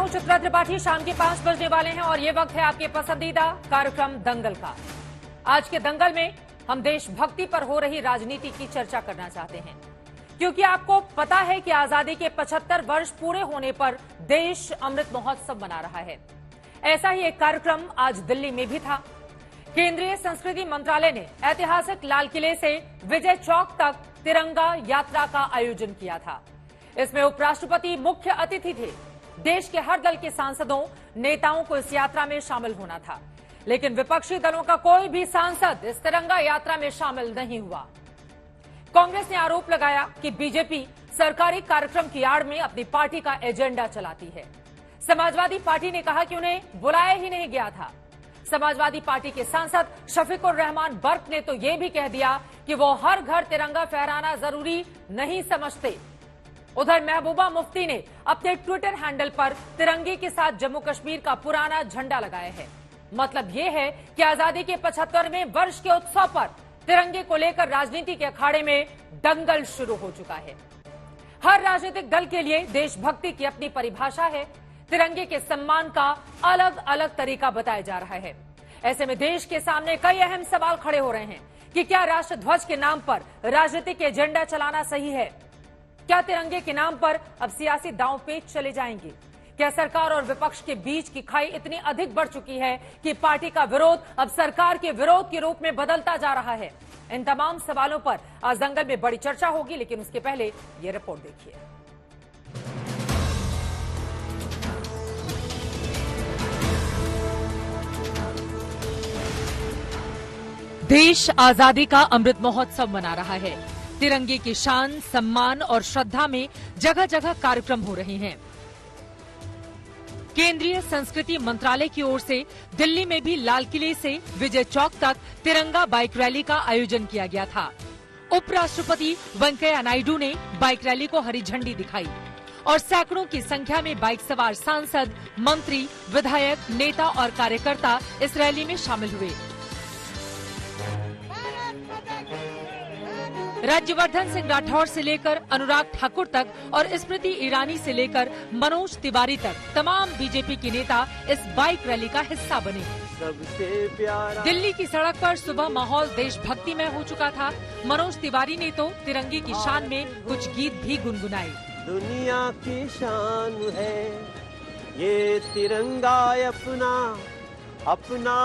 हूं चित्रा त्रिपाठी। शाम के 5 बजने वाले हैं और ये वक्त है आपके पसंदीदा कार्यक्रम दंगल का। आज के दंगल में हम देशभक्ति पर हो रही राजनीति की चर्चा करना चाहते हैं, क्योंकि आपको पता है कि आजादी के 75 वर्ष पूरे होने पर देश अमृत महोत्सव मना रहा है। ऐसा ही एक कार्यक्रम आज दिल्ली में भी था। केंद्रीय संस्कृति मंत्रालय ने ऐतिहासिक लाल किले से विजय चौक तक तिरंगा यात्रा का आयोजन किया था। इसमें उपराष्ट्रपति मुख्य अतिथि थे। देश के हर दल के सांसदों, नेताओं को इस यात्रा में शामिल होना था, लेकिन विपक्षी दलों का कोई भी सांसद इस तिरंगा यात्रा में शामिल नहीं हुआ। कांग्रेस ने आरोप लगाया कि बीजेपी सरकारी कार्यक्रम की आड़ में अपनी पार्टी का एजेंडा चलाती है। समाजवादी पार्टी ने कहा कि उन्हें बुलाया ही नहीं गया था। समाजवादी पार्टी के सांसद शफीकुर रहमान बर्क ने तो यह भी कह दिया कि वो हर घर तिरंगा फहराना जरूरी नहीं समझते। उधर महबूबा मुफ्ती ने अपने ट्विटर हैंडल पर तिरंगे के साथ जम्मू कश्मीर का पुराना झंडा लगाया है। मतलब ये है कि आजादी के 75वें वर्ष के उत्सव पर तिरंगे को लेकर राजनीति के अखाड़े में दंगल शुरू हो चुका है। हर राजनीतिक दल के लिए देशभक्ति की अपनी परिभाषा है। तिरंगे के सम्मान का अलग अलग तरीका बताया जा रहा है। ऐसे में देश के सामने कई अहम सवाल खड़े हो रहे हैं कि क्या राष्ट्रध्वज के नाम पर राजनीतिक एजेंडा चलाना सही है? क्या तिरंगे के नाम पर अब सियासी दांव पेच चले जाएंगे? क्या सरकार और विपक्ष के बीच की खाई इतनी अधिक बढ़ चुकी है कि पार्टी का विरोध अब सरकार के विरोध के रूप में बदलता जा रहा है? इन तमाम सवालों पर आज दंगल में बड़ी चर्चा होगी, लेकिन उसके पहले ये रिपोर्ट देखिए। देश आजादी का अमृत महोत्सव मना रहा है। तिरंगे की शान, सम्मान और श्रद्धा में जगह जगह कार्यक्रम हो रहे हैं। केंद्रीय संस्कृति मंत्रालय की ओर से दिल्ली में भी लाल किले से विजय चौक तक तिरंगा बाइक रैली का आयोजन किया गया था। उपराष्ट्रपति वेंकैया नायडू ने बाइक रैली को हरी झंडी दिखाई और सैकड़ों की संख्या में बाइक सवार सांसद, मंत्री, विधायक, नेता और कार्यकर्ता इस रैली में शामिल हुए। राज्यवर्धन सिंह राठौर से लेकर अनुराग ठाकुर तक और स्मृति ईरानी से लेकर मनोज तिवारी तक तमाम बीजेपी के नेता इस बाइक रैली का हिस्सा बने। सबसे प्यारा दिल्ली की सड़क पर सुबह माहौल देशभक्ति में हो चुका था। मनोज तिवारी ने तो तिरंगे की शान में कुछ गीत भी गुनगुनाए। दुनिया की शान है ये तिरंगा, अपना अपना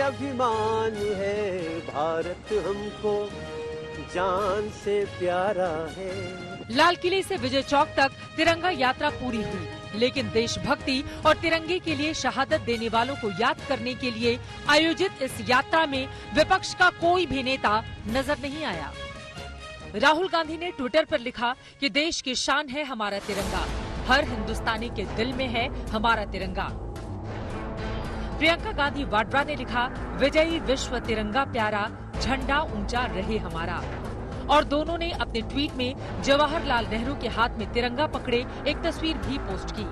अभिमान है, भारत हमको जान से प्यारा है। लाल किले से विजय चौक तक तिरंगा यात्रा पूरी हुई, लेकिन देशभक्ति और तिरंगे के लिए शहादत देने वालों को याद करने के लिए आयोजित इस यात्रा में विपक्ष का कोई भी नेता नजर नहीं आया। राहुल गांधी ने ट्विटर पर लिखा कि देश की शान है हमारा तिरंगा, हर हिंदुस्तानी के दिल में है हमारा तिरंगा। प्रियंका गांधी वाड्रा ने लिखा, विजयी विश्व तिरंगा प्यारा, झंडा ऊंचा रहे हमारा। और दोनों ने अपने ट्वीट में जवाहरलाल नेहरू के हाथ में तिरंगा पकड़े एक तस्वीर भी पोस्ट की।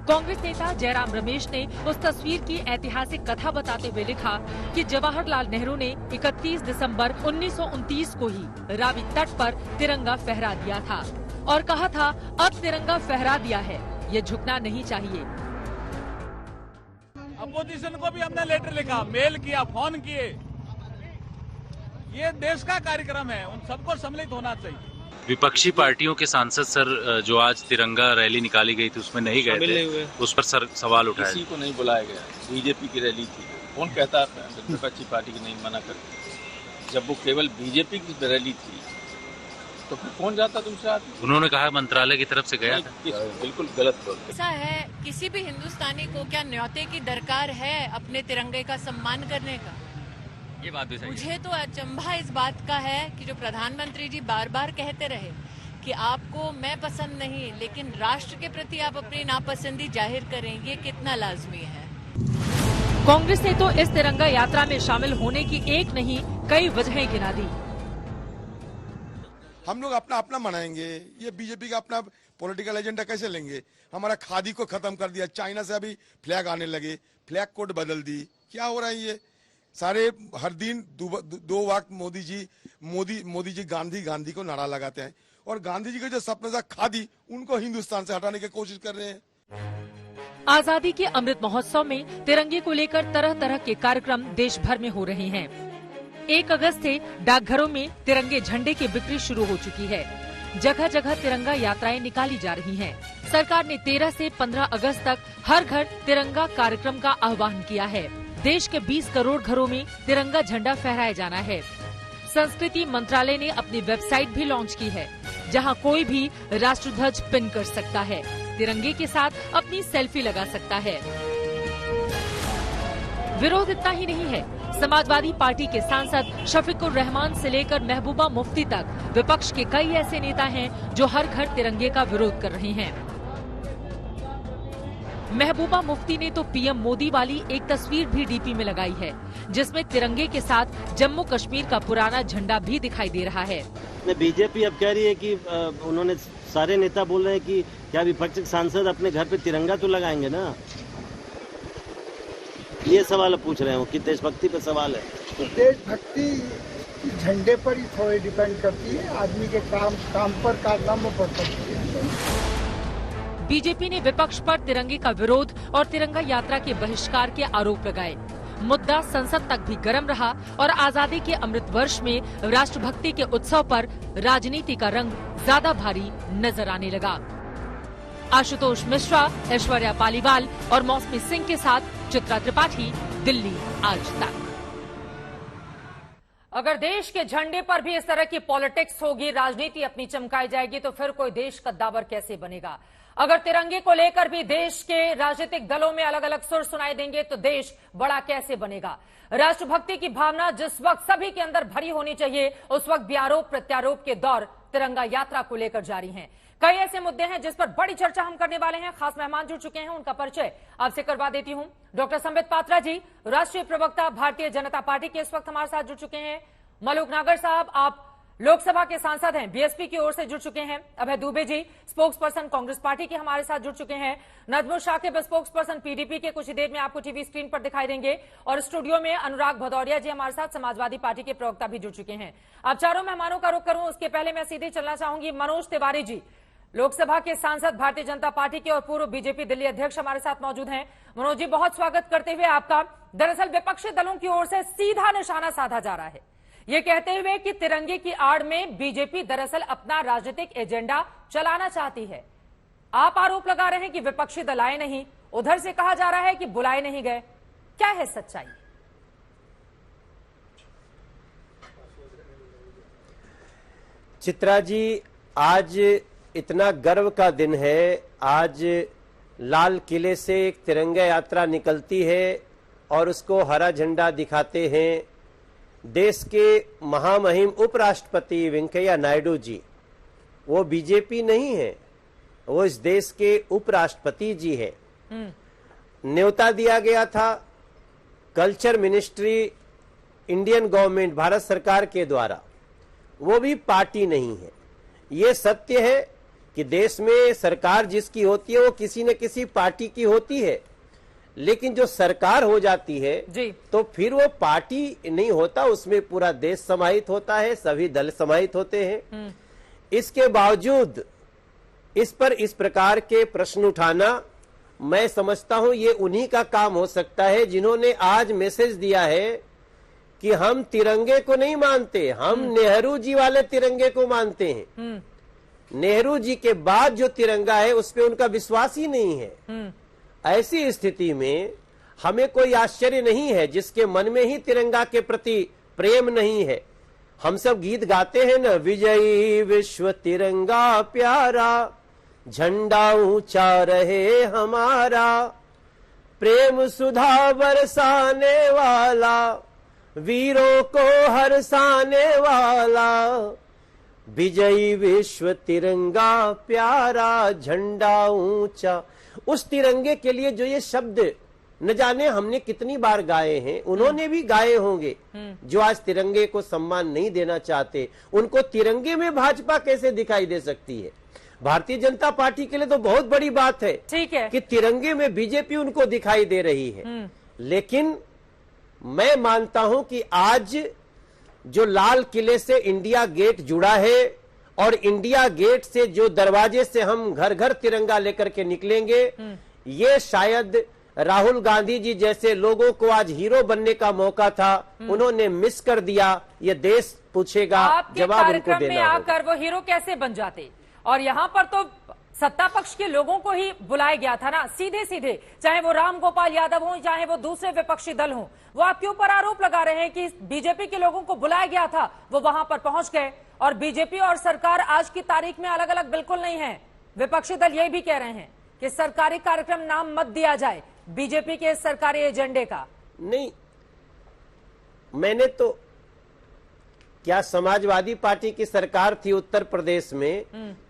कांग्रेस नेता जयराम रमेश ने उस तस्वीर की ऐतिहासिक कथा बताते हुए लिखा कि जवाहरलाल नेहरू ने 31 दिसंबर 1929 को ही रावी तट पर तिरंगा फहरा दिया था और कहा था, अब तिरंगा फहरा दिया है, ये झुकना नहीं चाहिए। अपोजिशन को भी हमने लेटर लिखा, मेल किया, फोन किए। ये देश का कार्यक्रम है, उन सबको सम्मिलित होना चाहिए। विपक्षी पार्टियों के सांसद सर जो आज तिरंगा रैली निकाली गई थी उसमें नहीं गए थे, उस पर सर सवाल उठाए। किसी को नहीं बुलाया गया, बीजेपी की रैली थी। कौन कहता विपक्षी पार्टी की नहीं मना कर? जब वो केवल बीजेपी की रैली थी तो फिर कौन जाता तुमसे आती? उन्होंने कहा मंत्रालय की तरफ से गया था। बिल्कुल गलत बात। ऐसा है, किसी भी हिंदुस्तानी को क्या न्योते की दरकार है अपने तिरंगे का सम्मान करने का? ये बात भी सही है। मुझे तो अचंभा इस बात का है कि जो प्रधानमंत्री जी बार बार कहते रहे कि आपको मैं पसंद नहीं, लेकिन राष्ट्र के प्रति आप अपनी नापसंदी जाहिर करें, ये कितना लाजमी है। कांग्रेस ने तो इस तिरंगा यात्रा में शामिल होने की एक नहीं कई वजहें गिना दी। हम लोग अपना अपना मनाएंगे, ये बीजेपी का अपना पॉलिटिकल एजेंडा कैसे लेंगे? हमारा खादी को खत्म कर दिया, चाइना से अभी फ्लैग आने लगे, फ्लैग कोड बदल दी। क्या हो रहा है ये? सारे हर दिन दो वक्त मोदी जी गांधी को नारा लगाते हैं और गांधी जी का जो सपना था खादी, उनको हिंदुस्तान से हटाने की कोशिश कर रहे हैं। आजादी के अमृत महोत्सव में तिरंगे को लेकर तरह तरह के कार्यक्रम देश भर में हो रहे हैं। 1 अगस्त से डाकघरों में तिरंगे झंडे की बिक्री शुरू हो चुकी है। जगह जगह तिरंगा यात्राएं निकाली जा रही हैं। सरकार ने 13 से 15 अगस्त तक हर घर तिरंगा कार्यक्रम का आह्वान किया है। देश के 20 करोड़ घरों में तिरंगा झंडा फहराया जाना है। संस्कृति मंत्रालय ने अपनी वेबसाइट भी लॉन्च की है, जहां कोई भी राष्ट्रध्वज पिन कर सकता है, तिरंगे के साथ अपनी सेल्फी लगा सकता है। विरोध इतना ही नहीं है। समाजवादी पार्टी के सांसद शफीकुर रहमान से लेकर महबूबा मुफ्ती तक विपक्ष के कई ऐसे नेता हैं जो हर घर तिरंगे का विरोध कर रहे हैं। महबूबा मुफ्ती ने तो पीएम मोदी वाली एक तस्वीर भी डीपी में लगाई है, जिसमें तिरंगे के साथ जम्मू कश्मीर का पुराना झंडा भी दिखाई दे रहा है। बीजेपी अब कह रही है कि उन्होंने सारे नेता बोल रहे हैं कि क्या विपक्षी सांसद अपने घर पे तिरंगा तो लगाएंगे ना, ये सवाल पूछ रहे हो कि देशभक्ति पे सवाल है। तो देशभक्ति झंडे पर ही थोड़ी डिपेंड करती है, आदमी के काम पर, कारनामों पर करती है। बीजेपी ने विपक्ष पर तिरंगे का विरोध और तिरंगा यात्रा के बहिष्कार के आरोप लगाए। मुद्दा संसद तक भी गर्म रहा और आजादी के अमृत वर्ष में राष्ट्रभक्ति के उत्सव पर राजनीति का रंग ज्यादा भारी नजर आने लगा। आशुतोष मिश्रा, ऐश्वर्या पालीवाल और मौसमी सिंह के साथ चित्रा त्रिपाठी, दिल्ली आज तक। अगर देश के झंडे पर भी इस तरह की पॉलिटिक्स होगी, राजनीति अपनी चमकाई जाएगी, तो फिर कोई देश कद्दावर कैसे बनेगा? अगर तिरंगे को लेकर भी देश के राजनीतिक दलों में अलग अलग सुर सुनाई देंगे, तो देश बड़ा कैसे बनेगा? राष्ट्रभक्ति की भावना जिस वक्त सभी के अंदर भरी होनी चाहिए, उस वक्त भी आरोप प्रत्यारोप के दौर तिरंगा यात्रा को लेकर जारी हैं। कई ऐसे मुद्दे हैं जिस पर बड़ी चर्चा हम करने वाले हैं। खास मेहमान जुड़ चुके हैं, उनका परिचय आपसे करवा देती हूं। डॉक्टर संबित पात्रा जी, राष्ट्रीय प्रवक्ता भारतीय जनता पार्टी के, इस वक्त हमारे साथ जुड़ चुके हैं। मलूक नागर साहब, आप लोकसभा के सांसद हैं, बीएसपी की ओर से जुड़ चुके हैं। अभय Dubey ji, spokes person Congress party के, हमारे साथ जुड़ चुके हैं। Najmul Shakib, spokes person PDP के, कुछ ही देर में आपको टीवी स्क्रीन पर दिखाई देंगे। और स्टूडियो में अनुराग भदौरिया जी हमारे साथ, समाजवादी पार्टी के प्रवक्ता भी जुड़ चुके हैं। अब चारों मेहमानों का रुख करूं उसके पहले मैं सीधे चलना चाहूंगी मनोज तिवारी जी, लोकसभा के सांसद भारतीय जनता पार्टी के और पूर्व बीजेपी दिल्ली अध्यक्ष हमारे साथ मौजूद हैं। मनोज जी, बहुत स्वागत करते हुए आपका। दरअसल विपक्षी दलों की ओर से सीधा निशाना साधा जा रहा है, ये कहते हुए कि तिरंगे की आड़ में बीजेपी दरअसल अपना राजनीतिक एजेंडा चलाना चाहती है। आप आरोप लगा रहे हैं कि विपक्षी दल आए नहीं, उधर से कहा जा रहा है कि बुलाए नहीं गए। क्या है सच्चाई? चित्रा जी, आज इतना गर्व का दिन है। आज लाल किले से एक तिरंगा यात्रा निकलती है और उसको हरा झंडा दिखाते हैं देश के महामहिम उपराष्ट्रपति वेंकैया नायडू जी। वो बीजेपी नहीं है, वो इस देश के उपराष्ट्रपति जी है। न्योता दिया गया था culture ministry, Indian government, Bharat सरकार के द्वारा, वो भी पार्टी नहीं है। ये सत्य है कि देश में सरकार जिसकी होती है वो किसी न किसी पार्टी की होती है, लेकिन जो सरकार हो जाती है जी, तो फिर वो पार्टी नहीं होता, उसमें पूरा देश समाहित होता है, सभी दल समाहित होते हैं। इसके बावजूद इस पर इस प्रकार के प्रश्न उठाना, मैं समझता हूं ये उन्हीं का काम हो सकता है जिन्होंने आज मैसेज दिया है कि हम तिरंगे को नहीं मानते, हम नेहरू जी वाले तिरंगे को मानते हैं। नेहरू जी के बाद जो तिरंगा है उस पे उनका विश्वास ही नहीं है। ऐसी स्थिति में हमें कोई आश्चर्य नहीं है जिसके मन में ही तिरंगा के प्रति प्रेम नहीं है। हम सब गीत गाते हैं ना, विजयी विश्व तिरंगा प्यारा, झंडा ऊंचा रहे हमारा, प्रेम सुधा बरसाने वाला, वीरों को हरसाने वाला, विजयी विश्व तिरंगा प्यारा, झंडा ऊंचा। उस तिरंगे के लिए जो ये शब्द न जाने हमने कितनी बार गाए हैं, उन्होंने भी गाए होंगे। जो आज तिरंगे को सम्मान नहीं देना चाहते, उनको तिरंगे में भाजपा कैसे दिखाई दे सकती है? भारतीय जनता पार्टी के लिए तो बहुत बड़ी बात है, ठीक है, कि तिरंगे में बीजेपी उनको दिखाई दे रही है। लेकिन मैं मानता हूं कि आज जो लाल किले से इंडिया गेट जुड़ा है और इंडिया गेट से जो दरवाजे से हम घर घर तिरंगा लेकर के निकलेंगे, ये शायद राहुल गांधी जी जैसे लोगों को आज हीरो बनने का मौका था, उन्होंने मिस कर दिया। ये देश पूछेगा, आपके जवाब उनको कार्यक्रम में देना होगा। आकर वो हीरो कैसे बन जाते? और यहाँ पर तो सत्ता पक्ष के लोगों को ही बुलाया गया था ना, सीधे सीधे, चाहे वो राम गोपाल यादव हो, चाहे वो दूसरे विपक्षी दल हो। वो आपके ऊपर आरोप लगा रहे हैं कि बीजेपी के लोगों को बुलाया गया था, वो वहां पर पहुंच गए। और बीजेपी और सरकार आज की तारीख में अलग अलग बिल्कुल नहीं है। विपक्षी दल ये भी कह रहे हैं कि सरकारी कार्यक्रम नाम मत दिया जाए बीजेपी के सरकारी एजेंडे का। नहीं, मैंने तो क्या, समाजवादी पार्टी की सरकार थी उत्तर प्रदेश में,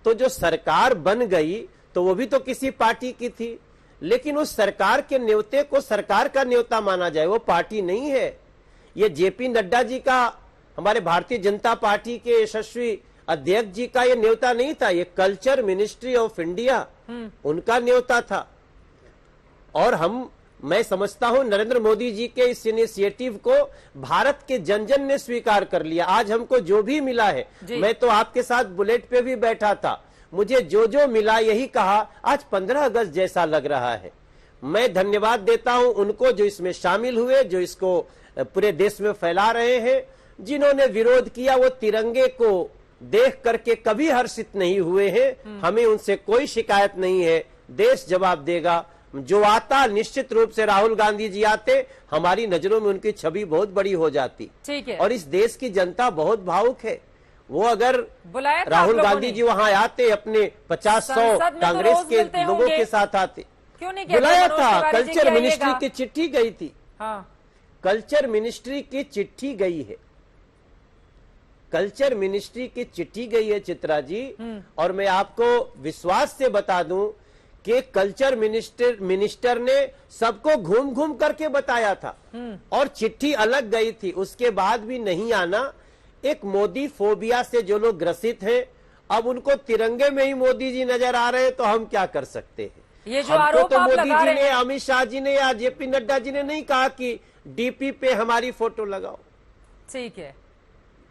तो जो सरकार बन गई तो वो भी तो किसी पार्टी की थी, लेकिन उस सरकार के न्योते को सरकार का न्योता माना जाए, वो पार्टी नहीं है। ये जेपी नड्डा जी का, हमारे भारतीय जनता पार्टी के यशस्वी अध्यक्ष जी का ये न्योता नहीं था, ये कल्चर मिनिस्ट्री ऑफ इंडिया उनका न्योता था। और मैं समझता हूं नरेंद्र मोदी जी के इस इनिशिएटिव को भारत के जन जन ने स्वीकार कर लिया। आज हमको जो भी मिला है, मैं तो आपके साथ बुलेट पे भी बैठा था, मुझे जो जो मिला यही कहा, आज 15 अगस्त जैसा लग रहा है। मैं धन्यवाद देता हूं उनको जो इसमें शामिल हुए, जो इसको पूरे देश में फैला रहे हैं। जिन्होंने विरोध किया वो तिरंगे को देख करके कभी हर्षित नहीं हुए हैं, हमें उनसे कोई शिकायत नहीं है। देश जवाब देगा। जो आता, निश्चित रूप से राहुल गांधी जी आते, हमारी नजरों में उनकी छवि बहुत बड़ी हो जाती। ठीक है। और इस देश की जनता बहुत भावुक है। वो अगर बुलाया था राहुल गांधी जी वहां आते, अपने 50-100 कांग्रेस के लोगों के साथ आते, क्यों नहीं बुलाया था। कल्चर मिनिस्ट्री की चिट्ठी गई थी। हाँ, कल्चर मिनिस्ट्री की चिट्ठी गई है, कल्चर मिनिस्ट्री की चिट्ठी गई है चित्रा जी। और मैं आपको विश्वास से बता दूं कि कल्चर मिनिस्टर ने सबको घूम घूम करके बताया था, और चिट्ठी अलग गई थी। उसके बाद भी नहीं आना, एक मोदी फोबिया से जो लोग ग्रसित हैं, अब उनको तिरंगे में ही मोदी जी नजर आ रहे हैं, तो हम क्या कर सकते हैं। ये जो हमको आरोप तो आप मोदी लगा जी रहे ने, हैं, अमित शाह जी ने या जेपी नड्डा जी ने नहीं कहा कि डीपी पे हमारी फोटो लगाओ। ठीक है,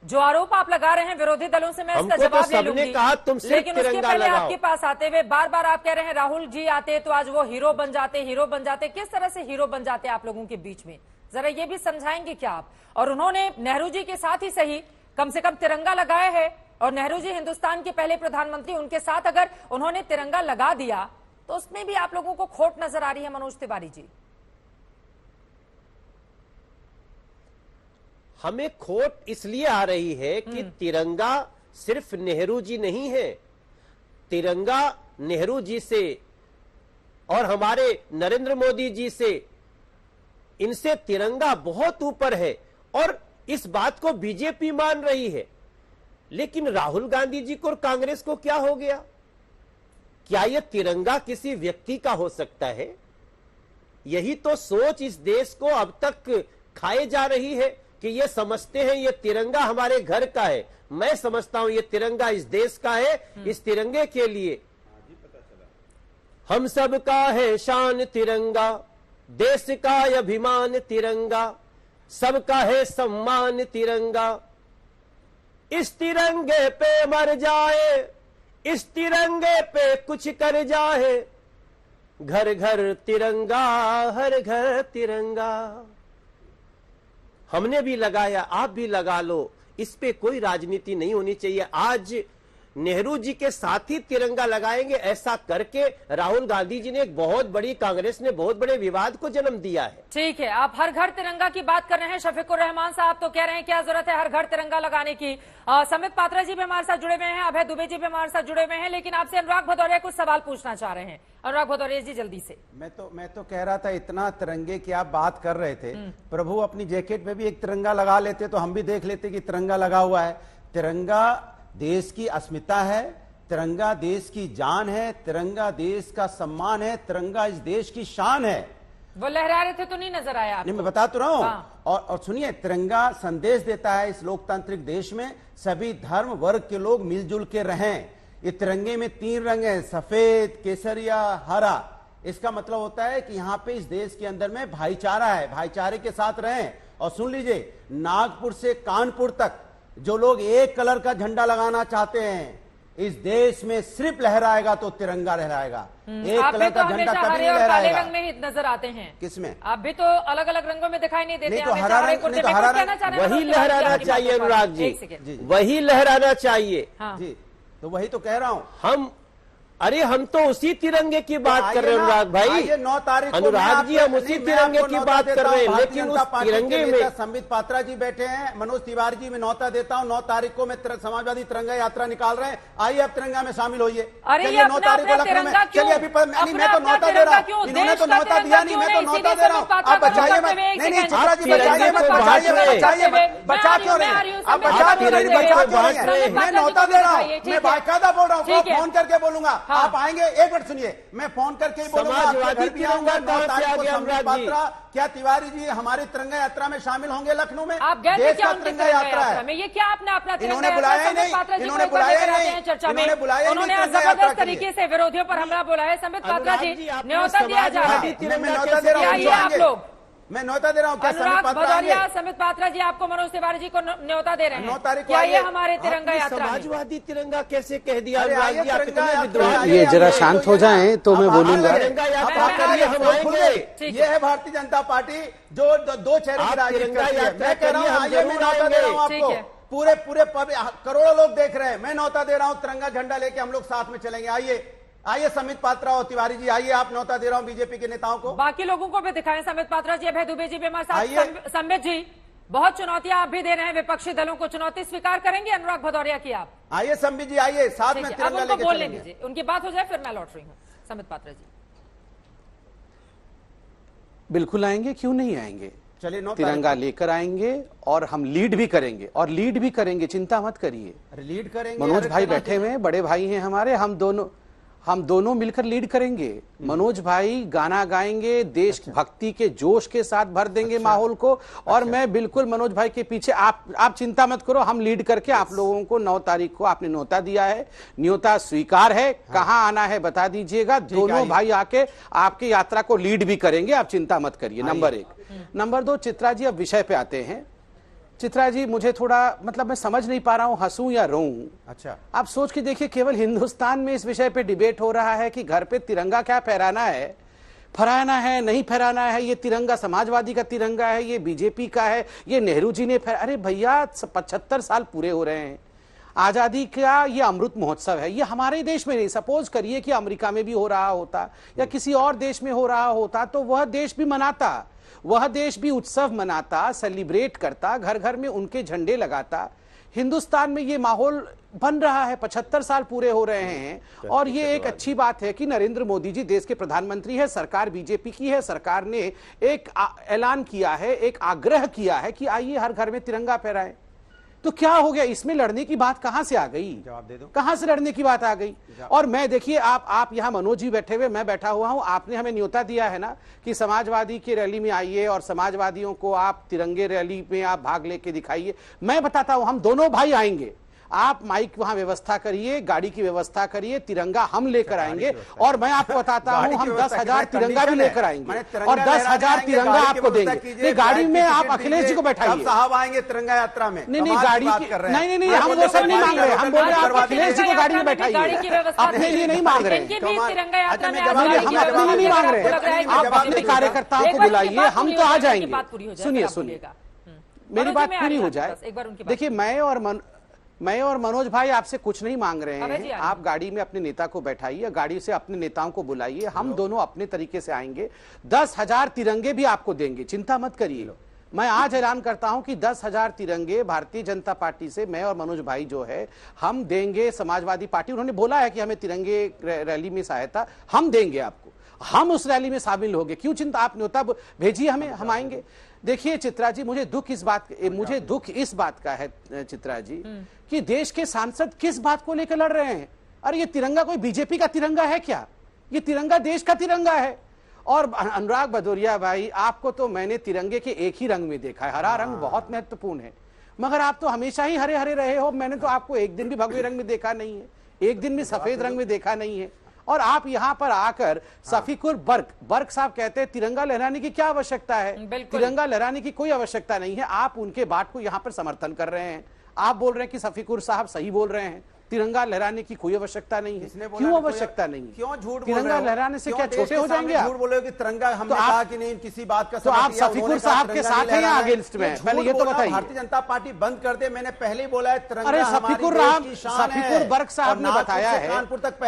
जो आरोप आप लगा रहे हैं विरोधी दलों से, मैं इसका हमको तो जवाब ले सबने लूंगी। कहा तुम सिर्फ लेकिन उसके तिरंगा पहले लगाओ। आपके पास आते हुए बार बार आप कह रहे हैं राहुल जी आते तो आज वो हीरो बन जाते, हीरो बन जाते। किस तरह से हीरो बन जाते आप लोगों के बीच में, जरा ये भी समझाएंगे क्या आप? और उन्होंने नेहरू जी के साथ ही सही कम से कम तिरंगा लगाया है, और नेहरू जी हिंदुस्तान के पहले प्रधानमंत्री, उनके साथ अगर उन्होंने तिरंगा लगा दिया तो उसमें भी आप लोगों को खोट नजर आ रही है। मनोज तिवारी जी, हमें खोट इसलिए आ रही है कि तिरंगा सिर्फ नेहरू जी नहीं है, तिरंगा नेहरू जी से और हमारे नरेंद्र मोदी जी से, इनसे तिरंगा बहुत ऊपर है। और इस बात को बीजेपी मान रही है, लेकिन राहुल गांधी जी को और कांग्रेस को क्या हो गया? क्या यह तिरंगा किसी व्यक्ति का हो सकता है? यही तो सोच इस देश को अब तक खाए जा रही है कि ये समझते हैं ये तिरंगा हमारे घर का है। मैं समझता हूं ये तिरंगा इस देश का है। इस तिरंगे के लिए हम सब का है शान तिरंगा, देश का अभिमान तिरंगा, सबका है सम्मान तिरंगा। इस तिरंगे पे मर जाए, इस तिरंगे पे कुछ कर जाए, घर घर तिरंगा, हर घर तिरंगा। हमने भी लगाया, आप भी लगा लो, इस पे कोई राजनीति नहीं होनी चाहिए। आज नेहरू जी के साथ ही तिरंगा लगाएंगे, ऐसा करके राहुल गांधी जी ने एक बहुत बड़ी, कांग्रेस ने बहुत बड़े विवाद को जन्म दिया है। ठीक है, आप हर घर तिरंगा की बात कर रहे हैं। शफीकुर रहमान साहब तो कह रहे हैं क्या जरूरत है हर घर तिरंगा लगाने की। समित पात्रा जी भी हमारे साथ जुड़े हुए हैं, अभय दुबे जी भी हमारे साथ जुड़े हुए हैं, लेकिन आपसे अनुराग भदौरिया कुछ सवाल पूछना चाह रहे हैं। अनुराग भदौरिया जी जल्दी से। मैं तो कह रहा था, इतना तिरंगे की आप बात कर रहे थे, प्रभु अपनी जैकेट पे भी एक तिरंगा लगा लेते तो हम भी देख लेते कि तिरंगा लगा हुआ है। तिरंगा देश की अस्मिता है, तिरंगा देश की जान है, तिरंगा देश का सम्मान है, तिरंगा इस देश की शान है। वो लहरा रहे थे तो नहीं नजर आया आपको? नहीं, मैं बता तो रहा हूं। हाँ। और सुनिए, तिरंगा संदेश देता है इस लोकतांत्रिक देश में सभी धर्म वर्ग के लोग मिलजुल के रहें। ये तिरंगे में 3 रंग है, सफेद, केसरिया, हरा। इसका मतलब होता है कि यहाँ पे इस देश के अंदर में भाईचारा है, भाईचारे के साथ रहें। और सुन लीजिए, नागपुर से कानपुर तक जो लोग एक कलर का झंडा लगाना चाहते हैं, इस देश में सिर्फ लहराएगा तो तिरंगा लहराएगा, एक आप भी कलर तो का झंडा हमेशा कभी हरे नहीं और काले लहराएगा। रंग में ही नजर आते हैं। किसमें? आप भी तो अलग अलग रंगों में दिखाई नहीं देते। नहीं तो हमेशा हरा हरे रंग- कुर्ते नहीं तो में। हरा कुछ कहना रंग- चाह रहे हैं वही मनोज तिवारी जी लहराना आपकी चाहिए बातों पर? अनुराग जी, एक सेकंड। वही लहराना चाहिए। हाँ। जी, तो वही तो कह रहा हूं। हम तो उसी तिरंगे की बात कर रहे हैं अनुराग भाई। आइए 9 तारीख को अनुराग जी, हम उसी तिरंगे की बात कर रहे हैं, लेकिन उस तिरंगे में संबित पात्रा जी बैठे हैं, मनोज तिवारी जी मैं न्योता देता हूं। 9 तारीख को मैं समाजवादी तिरंगा यात्रा निकाल रहे हैं, आइए अब तिरंगा में शामिल होइए। अरे ये चलिए 9 अपना तारीख को अपना लखनऊ में, तिरंगा क्यों? चलिए अभी मैं तो अपना न्योता दे रहा हूँ, क्यों? इन्होंने तो देश का न्योता दिया नहीं, मैं तो तिरंगा न्योता क्यों दे रहा हूँ। नहीं? आप बचाइए मत, एक नहीं सेकंड। चित्रा जी आप बचाइए मत, तिरंगे को बचाइए बांट मत, रहे बचाइए हैं। मत, बचा क्यों रहे हैं? आप बचा आप क्यों रहे हैं? तिरंगे बचा को क्यों बांट रहे रहे हैं? हैं। मैं न्योता दे रहा हूँ, ठीक मैं है। बाकायदा बोल रहा हूँ, ठीक है। फोन करके बोलूंगा। हाँ। आप आएंगे, एक मिनट सुनिए, मैं फोन करके ही बोलूंगा, आपके समाजवादी घर भी आऊंगा। तिरंगा 9 कहाँ से तारीख आ को गया संबित अनुराग जी? पात्रा, क्या तिवारी जी हमारी तिरंगा यात्रा में शामिल होंगे लखनऊ में? आप गए थे देश क्या का उनकी तिरंगा तिरंगा यात्रा यात्रा है। में? ये क्या आपने अपना तिरंगा इन्होंने यात्रा बुलाया ही संबित नहीं, पात्रा जी इन्होंने को एक बार बुलाया ही लेकर आते नहीं, हैं चर्चा में। इन्होंने बुलाया ही उन्होंने नहीं तिरंगा यात्रा जबरदस्त के लिए। तरीके से विरोधियों पर हमला बोला है। संबित पात्रा अनुराग जी जी, आपने न्योता दिया जा रहा है। समाजवादी मैं तिरंगा न्योता दे रहा हूँ, आइए जो आप आएंगे। लोग। मैं न्योता दे रहा हूँ, क्या संबित अनुराग पात्रा आएंगे? भदौरिया, संबित पात्रा जी आपको मनोज तिवारी जी को न्योता दे रहे हैं। 9 तारीख को क्या ये आइए। हमारे तिरंगा आपने यात्रा में? समाजवादी तिरंगा कैसे कह दिया अरे अनुराग आइए जी? आप तिरंगा इतने यात्रा, विद्वान आइए, हैं। ये जरा शांत हो जाएं तो मैं बोलूंगा। तिरंगा यात्रा मैं- करिए, हम आएंगे। ठीक ये है भारतीय जनता पार्टी जो दो चेहरे की आप राजनीति तिरंगा करती है। यात्रा मैं कह रहा हूँ करिए, हम आइए, मैं जरूर न्योता दे रहा हूँ ठीक आपको। है। पूरे करोड़ों लोग देख रहे हैं, मैं न्योता दे रहा हूँ, तिरंगा झंडा लेके हम लोग साथ में चलेंगे। आइए आइए संबित पात्रा और तिवारी जी, आइए, आप न्योता दे रहा हूँ बीजेपी के नेताओं को। बाकी लोगों को भी दिखाएं। संबित पात्रा जी, अभय दुबे जी भी हमारे आइए। साथ। संबित जी, बहुत चुनौतियां आप भी दे रहे हैं विपक्षी दलों को, चुनौती स्वीकार करेंगे अनुराग भदौरिया की आप? आइए संबित जी, आइए, साथ ठीक में है, अब तिरंगा उनको लेके बोलने चलेंगे। दीजिए, उनकी बात हो जाए फिर मैं लौट रही हूँ। संबित पात्रा जी बिल्कुल आएंगे, क्यों नहीं आएंगे? चलिए 9 तिरंगा लेकर आएंगे और हम लीड भी करेंगे, और लीड भी करेंगे, चिंता मत करिए। लीड करेंगे। मनोज अरे भाई चुनाव बैठे हुए हैं, बड़े भाई हैं हमारे, हम दोनों मिलकर लीड करेंगे। मनोज भाई गाना गाएंगे, देश भक्ति के जोश के साथ भर देंगे माहौल को, और मैं बिल्कुल मनोज भाई के पीछे। आप चिंता मत करो, हम लीड करके आप लोगों को 9 तारीख को आपने न्योता दिया है, न्योता स्वीकार है। कहां आना है बता दीजिएगा, दोनों भाई आके आपकी यात्रा को लीड भी करेंगे, आप चिंता मत करिए। नंबर 1। नंबर 2, चित्रा जी अब विषय पे आते हैं। चित्रा जी, मुझे थोड़ा मतलब मैं समझ नहीं पा रहा हूं, हंसूं या रोऊं। अच्छा, आप सोच के देखिए, केवल हिंदुस्तान में इस विषय पे डिबेट हो रहा है कि घर पे तिरंगा क्या फहराना है नहीं फहराना है, ये तिरंगा समाजवादी का तिरंगा है, ये बीजेपी का है, ये नेहरू जी ने अरे भैया 75 साल पूरे हो रहे हैं आजादी का, ये अमृत महोत्सव है। ये हमारे देश में नहीं, सपोज करिए कि अमेरिका में भी हो रहा होता या किसी और देश में हो रहा होता तो वह देश भी मनाता, वह देश भी उत्सव मनाता, सेलिब्रेट करता, घर घर में उनके झंडे लगाता। हिंदुस्तान में ये माहौल बन रहा है, 75 साल पूरे हो रहे हैं, और ये एक अच्छी बात है कि नरेंद्र मोदी जी देश के प्रधानमंत्री है, सरकार बीजेपी की है, सरकार ने एक ऐलान किया है, एक आग्रह किया है कि आइए हर घर में तिरंगा फहराएं। तो क्या हो गया, इसमें लड़ने की बात कहां से आ गई? जवाब दे दो। कहां से लड़ने की बात आ गई? और मैं देखिए, आप यहां मनोज जी बैठे हुए, मैं बैठा हुआ हूं, आपने हमें न्योता दिया है ना कि समाजवादी की रैली में आइए और समाजवादियों को आप तिरंगे रैली में आप भाग लेके दिखाइए। मैं बताता हूं, हम दोनों भाई आएंगे, आप माइक वहां व्यवस्था करिए, गाड़ी की व्यवस्था करिए, तिरंगा हम लेकर आएंगे, और मैं आपको बताता हूं हम 10,000 तिरंगा भी लेकर आएंगे, और 10,000 तिरंगा आपको देंगे। गाड़ी में आप अखिलेश जी को बैठाइए, साहब आएंगे तिरंगा यात्रा में। नहीं गाड़ी नहीं, हम वो सब नहीं मांग रहे, हम बोल रहे हैं आप अखिलेश जी को गाड़ी में बैठाइए, अपने लिए नहीं मांग रहे हैं, हम अपने लिए नहीं मांग रहे हैं। आप अपने कार्यकर्ताओं को बुलाइए, हम तो आ जाएंगे। सुनिए, मेरी बात पूरी हो जाए। देखिए, मैं और मनोज भाई आपसे कुछ नहीं मांग रहे हैं, आप गाड़ी में अपने नेता को बैठाइए, गाड़ी से अपने नेताओं को बुलाइए, हम दोनों अपने तरीके से आएंगे, 10,000 तिरंगे भी आपको देंगे, चिंता मत करिए। मैं आज ऐलान करता हूं कि 10,000 तिरंगे भारतीय जनता पार्टी से मैं और मनोज भाई जो है हम देंगे। समाजवादी पार्टी, उन्होंने बोला है कि हमें तिरंगे रैली में सहायता, हम देंगे आपको, हम उस रैली में शामिल होंगे, क्यों चिंता, आप न्योता भेजिए हमें, हम आएंगे। देखिए चित्रा जी, मुझे दुख इस बात का है चित्रा जी कि देश के सांसद किस बात को लेकर लड़ रहे हैं। अरे ये तिरंगा कोई बीजेपी का तिरंगा है क्या? ये तिरंगा देश का तिरंगा है। और अनुराग भदौरिया भाई, आपको तो मैंने तिरंगे के एक ही रंग में देखा है, हरा रंग बहुत महत्वपूर्ण है, मगर आप तो हमेशा ही हरे हरे रहे हो, मैंने तो आपको एक दिन भी भगवे रंग में देखा नहीं है, एक दिन भी सफेद रंग में देखा नहीं है। और आप यहां पर आकर सफीकुर बर्क साहब कहते हैं तिरंगा लहराने की क्या आवश्यकता है? तिरंगा लहराने की कोई आवश्यकता नहीं है। आप उनके बात को यहां पर समर्थन कर रहे हैं, आप बोल रहे हैं कि सफीकुर साहब सही बोल रहे हैं, तिरंगा लहराने की कोई आवश्यकता नहीं है। क्यों आवश्यकता नहीं है? क्यों झूठ? तिरंगा लहराने से क्या छोटे हो जाएंगे आप? झूठ बोल रहे हो कि तिरंगा हमने कहा कि नहीं, किसी बात का तो आप शफीकुर साहब के साथ हैं या अगेंस्ट में? पहले ये तो बताइए। भारतीय जनता पार्टी बंद कर दे, मैंने पहले ही बोला है तिरंगा। अरे शफीकुर बर्क साहब ने बताया है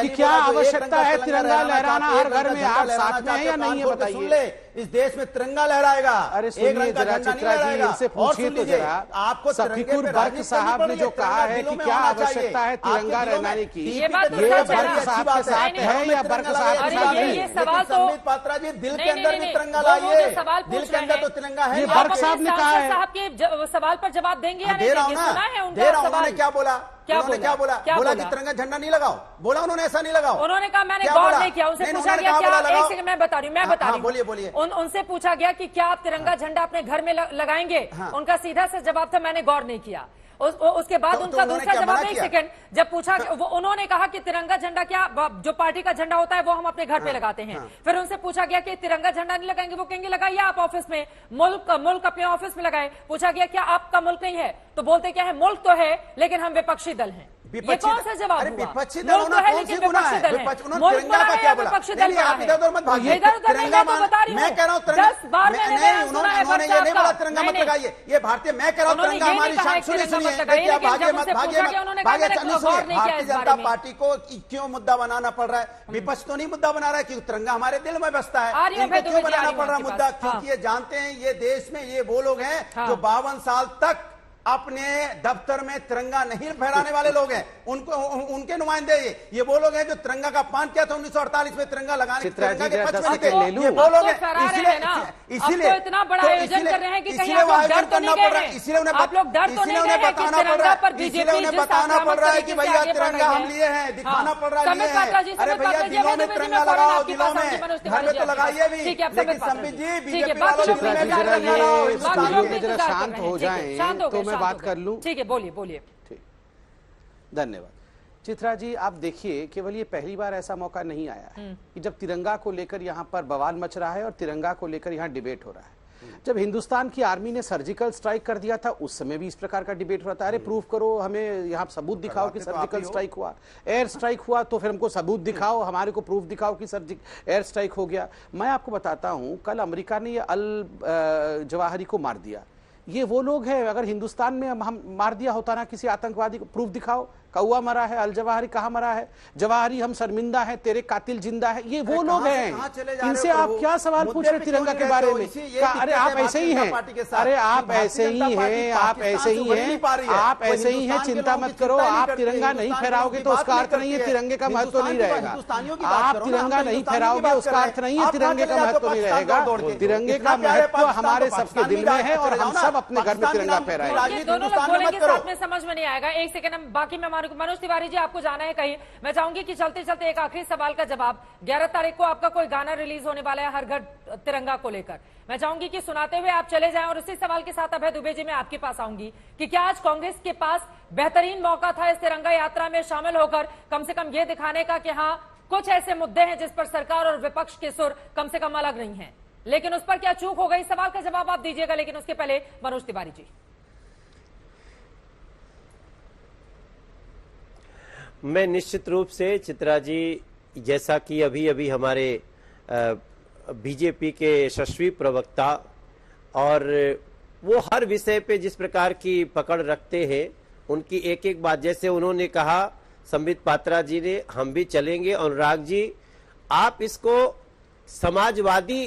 कि क्या आवश्यकता है तिरंगा लहराना हर घर में, आप साथ में है या नहीं है बताइए। इस देश में तिरंगा लहराएगा। अरे सुनिए जरा चित्रा जी, इनसे पूछिए तो जरा, आपको शफीकुर बर्क साहब ने जो कहा है कि क्या आवश्यकता है तिरंगा लहराने की, ये बर्क साहब के साथ है या बर्क साहब के साथ नहीं? ये सवाल तो संबित पात्रा जी, दिल के अंदर भी तिरंगा लाइए, दिल के अंदर तो तिरंगा है। ये बर्क साहब ने कहा है। साहब के सवाल पर जवाब देंगे या नहीं? दे रहा हूं ना, दे रहा हूं। उन्होंने क्या बोला? उन्होंने क्या बोला? बोला कि तिरंगा झंडा नहीं लगाओ। बोला उन्होंने ऐसा नहीं लगाओ। उन्होंने कहा मैंने गौर नहीं किया। उनसे पूछा गया क्या, एक सेकंड मैं बता रही हूँ, बोलिए बोलिए। उनसे पूछा गया कि क्या आप तिरंगा झंडा अपने घर में लगाएंगे? उनका सीधा सा जवाब था मैंने गौर नहीं किया। उसके बाद उनका दूसरा जवाब, एक सेकंड, जब पूछा उन्होंने कहा कि तिरंगा झंडा क्या जो पार्टी का झंडा होता है वो हम अपने घर पे लगाते हैं। फिर उनसे पूछा गया कि तिरंगा झंडा नहीं लगाएंगे, वो कहेंगे लगाइए आप ऑफिस में, मुल्क अपने ऑफिस में लगाए। पूछा गया क्या आपका मुल्क नहीं है, तो बोलते क्या है मुल्क तो है लेकिन हम विपक्षी दल हैं। ये कौन सा जवाब हुआ? विपक्षी दल होना कौन सी गुना है? उन्होंने तिरंगा का क्या बोला? नहीं, आप इधर मत भागिए। तिरंगा मैं कह रहा हूँ तिरंगा नहीं, उन्होंने ये नहीं बोला तिरंगा मत लगाइए, ये भारतीय, मैं कह रहा हूँ तिरंगा हमारी शान। सुनिए सुनिए, भागे मत भागे मत भागे। भारतीय जनता पार्टी को क्यों मुद्दा बनाना पड़ रहा है? विपक्ष तो नहीं मुद्दा बना रहा है, क्योंकि तिरंगा हमारे दिल में बसता है। इनको क्यों बनाना पड़ रहा मुद्दा? क्योंकि ये जानते हैं ये देश में ये वो लोग हैं जो 52 साल तक अपने दफ्तर में तिरंगा नहीं फहराने वाले लोग हैं। उनको उनके नुमाइंदे ये वो लोग हैं जो तिरंगा का अपमान किया था 1948 में, तिरंगा लगाने तिरंगा के पक्ष में थे। ये वो लोग हैं, इसीलिए इतना बड़ा आयोजन कर रहे हैं कि कहीं आप लोग डर तो नहीं गए हैं? इसलिए उन्हें आप लोग डर तो नहीं गए हैं कि तिरंगा पर बीजेपी उन्हें बताना पड़ रहा है कि भैया तिरंगा हम लिए हैं, दिखाना पड़ रहा है। अरे भैया दिलों में तिरंगा लगाओ, दिलों में, घर में तो लगाइए भी, लेकिन संबित जी बीजेपी वालों दिल में तिरंगा लगाओ। हिंदुस्तान जरा शांत हो जाएं तो मैं बात कर लूं। ठीक है, बोलिए बोलिए। ठीक, धन्यवाद। चित्रा जी, आप देखिए, केवल ये पहली बार ऐसा मौका नहीं आया है कि जब तिरंगा को लेकर यहाँ पर बवाल मच रहा है और तिरंगा को लेकर यहाँ डिबेट हो रहा है। जब हिंदुस्तान की आर्मी ने सर्जिकल स्ट्राइक कर दिया था उस समय भी इस प्रकार का डिबेट हो रहा था। अरे प्रूफ करो, हमें यहाँ सबूत दिखाओ कि सर्जिकल स्ट्राइक हुआ, एयर स्ट्राइक हुआ, तो फिर हमको सबूत दिखाओ, हमारे को प्रूफ दिखाओ कि एयर स्ट्राइक हो गया। मैं आपको बताता हूँ, कल अमेरिका ने ये अल जवाहिरी को मार दिया। ये वो लोग हैं, अगर हिंदुस्तान में हम मार दिया होता ना किसी आतंकवादी को, प्रूफ दिखाओ, कौआ मरा है, अल जवाहिरी कहाँ मरा है, जवाहिरी हम शर्मिंदा है, तेरे कातिल जिंदा है, ये वो लोग हैं। इनसे आप क्या सवाल पूछ रहे तिरंगा के बारे में? अरे आप ऐसे ही हैं, अरे आप ऐसे ही हैं, आप ऐसे ही हैं, आप ऐसे ही हैं, चिंता मत करो। आप तिरंगा नहीं फहराओगे तो उसका अर्थ नहीं है तिरंगे का महत्व नहीं रहेगा। आप तिरंगा नहीं फहराओगे उसका अर्थ नहीं है तिरंगे का महत्व नहीं रहेगा। तिरंगे का महत्व हमारे सबके दिल में है और हम सब अपने घर में तिरंगा फहराएंगे। दोनों लोग बोलेंगे साथ में, समझ में नहीं आएगा। एक सेकंड, बाकी में मनोज तिवारी जी आपको जाना है कहीं, मैं चाहूंगी कि चलते चलते एक आखिरी सवाल का जवाब। 11 तारीख को आपका कोई गाना रिलीज होने वाला है हर घर तिरंगा को लेकर, मैं चाहूंगी कि सुनाते हुए आप चले जाएं। और उसी सवाल के साथ अभय दुबे जी मैं आपके पास आऊंगी कि क्या आज कांग्रेस के पास बेहतरीन मौका था इस तिरंगा यात्रा में शामिल होकर कम से कम ये दिखाने का कि हाँ कुछ ऐसे मुद्दे हैं जिस पर सरकार और विपक्ष के सुर कम से कम अलग नहीं है, लेकिन उस पर क्या चूक हो गई? सवाल का जवाब आप दीजिएगा, लेकिन उसके पहले मनोज तिवारी जी। मैं निश्चित रूप से चित्रा जी, जैसा कि अभी अभी हमारे बीजेपी के यशस्वी प्रवक्ता और वो हर विषय पे जिस प्रकार की पकड़ रखते हैं, उनकी एक एक बात, जैसे उन्होंने कहा संबित पात्रा जी ने, हम भी चलेंगे। अनुराग जी, आप इसको समाजवादी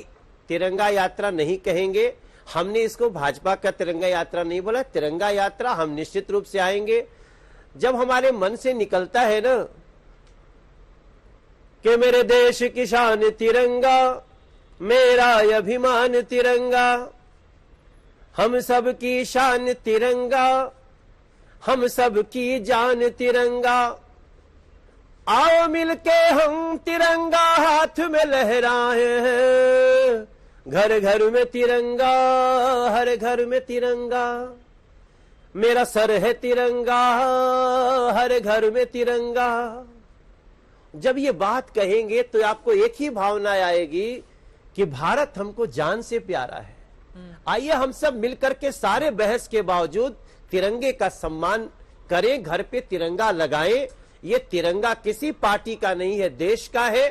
तिरंगा यात्रा नहीं कहेंगे, हमने इसको भाजपा का तिरंगा यात्रा नहीं बोला। तिरंगा यात्रा हम निश्चित रूप से आएंगे जब हमारे मन से निकलता है ना कि मेरे देश की शान तिरंगा, मेरा अभिमान तिरंगा, हम सब की शान तिरंगा, हम सब की जान तिरंगा, आओ मिलके हम तिरंगा हाथ में लहराए हैं, घर घर में तिरंगा, हर घर में तिरंगा, मेरा सर है तिरंगा, हर घर में तिरंगा। जब ये बात कहेंगे तो आपको एक ही भावना आएगी कि भारत हमको जान से प्यारा है। आइए हम सब मिलकर के सारे बहस के बावजूद तिरंगे का सम्मान करें, घर पे तिरंगा लगाएं, ये तिरंगा किसी पार्टी का नहीं है, देश का है।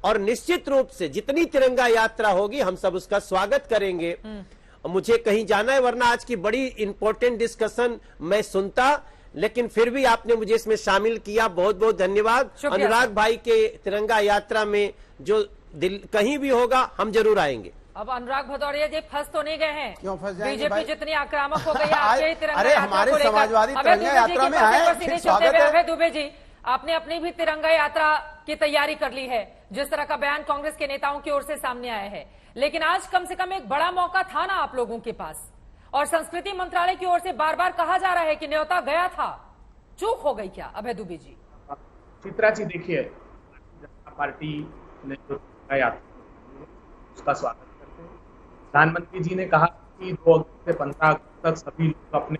और निश्चित रूप से जितनी तिरंगा यात्रा होगी हम सब उसका स्वागत करेंगे। मुझे कहीं जाना है, वरना आज की बड़ी इंपॉर्टेंट डिस्कशन मैं सुनता, लेकिन फिर भी आपने मुझे इसमें शामिल किया, बहुत बहुत धन्यवाद। अनुराग भाई के तिरंगा यात्रा में जो दिल कहीं भी होगा हम जरूर आएंगे। अब अनुराग भदौरिया जी फंस तो नहीं गए हैं? क्यों फंस जाएंगे बीजेपी भाई? जितनी आक्रामक हो गई है आपके तिरंगा अरे हमारे समाजवादी तिरंगा यात्रा में आए, स्वागत है। अभय दुबे जी, आपने अपनी भी तिरंगा यात्रा की तैयारी कर ली है, जिस तरह का बयान कांग्रेस के नेताओं की ओर से सामने आया है, लेकिन आज कम से कम एक बड़ा मौका था ना आप लोगों के पास, और संस्कृति मंत्रालय की ओर से बार बार कहा जा रहा है कि न्योता गया था, चूक हो गई क्या? अभय दुबे जी। चित्रा जी, देखिए, जनता पार्टी ने जो यात्रा उसका स्वागत करते हैं। प्रधानमंत्री जी ने कहा कि 2 अगस्त से 15 अगस्त तक सभी लोग अपने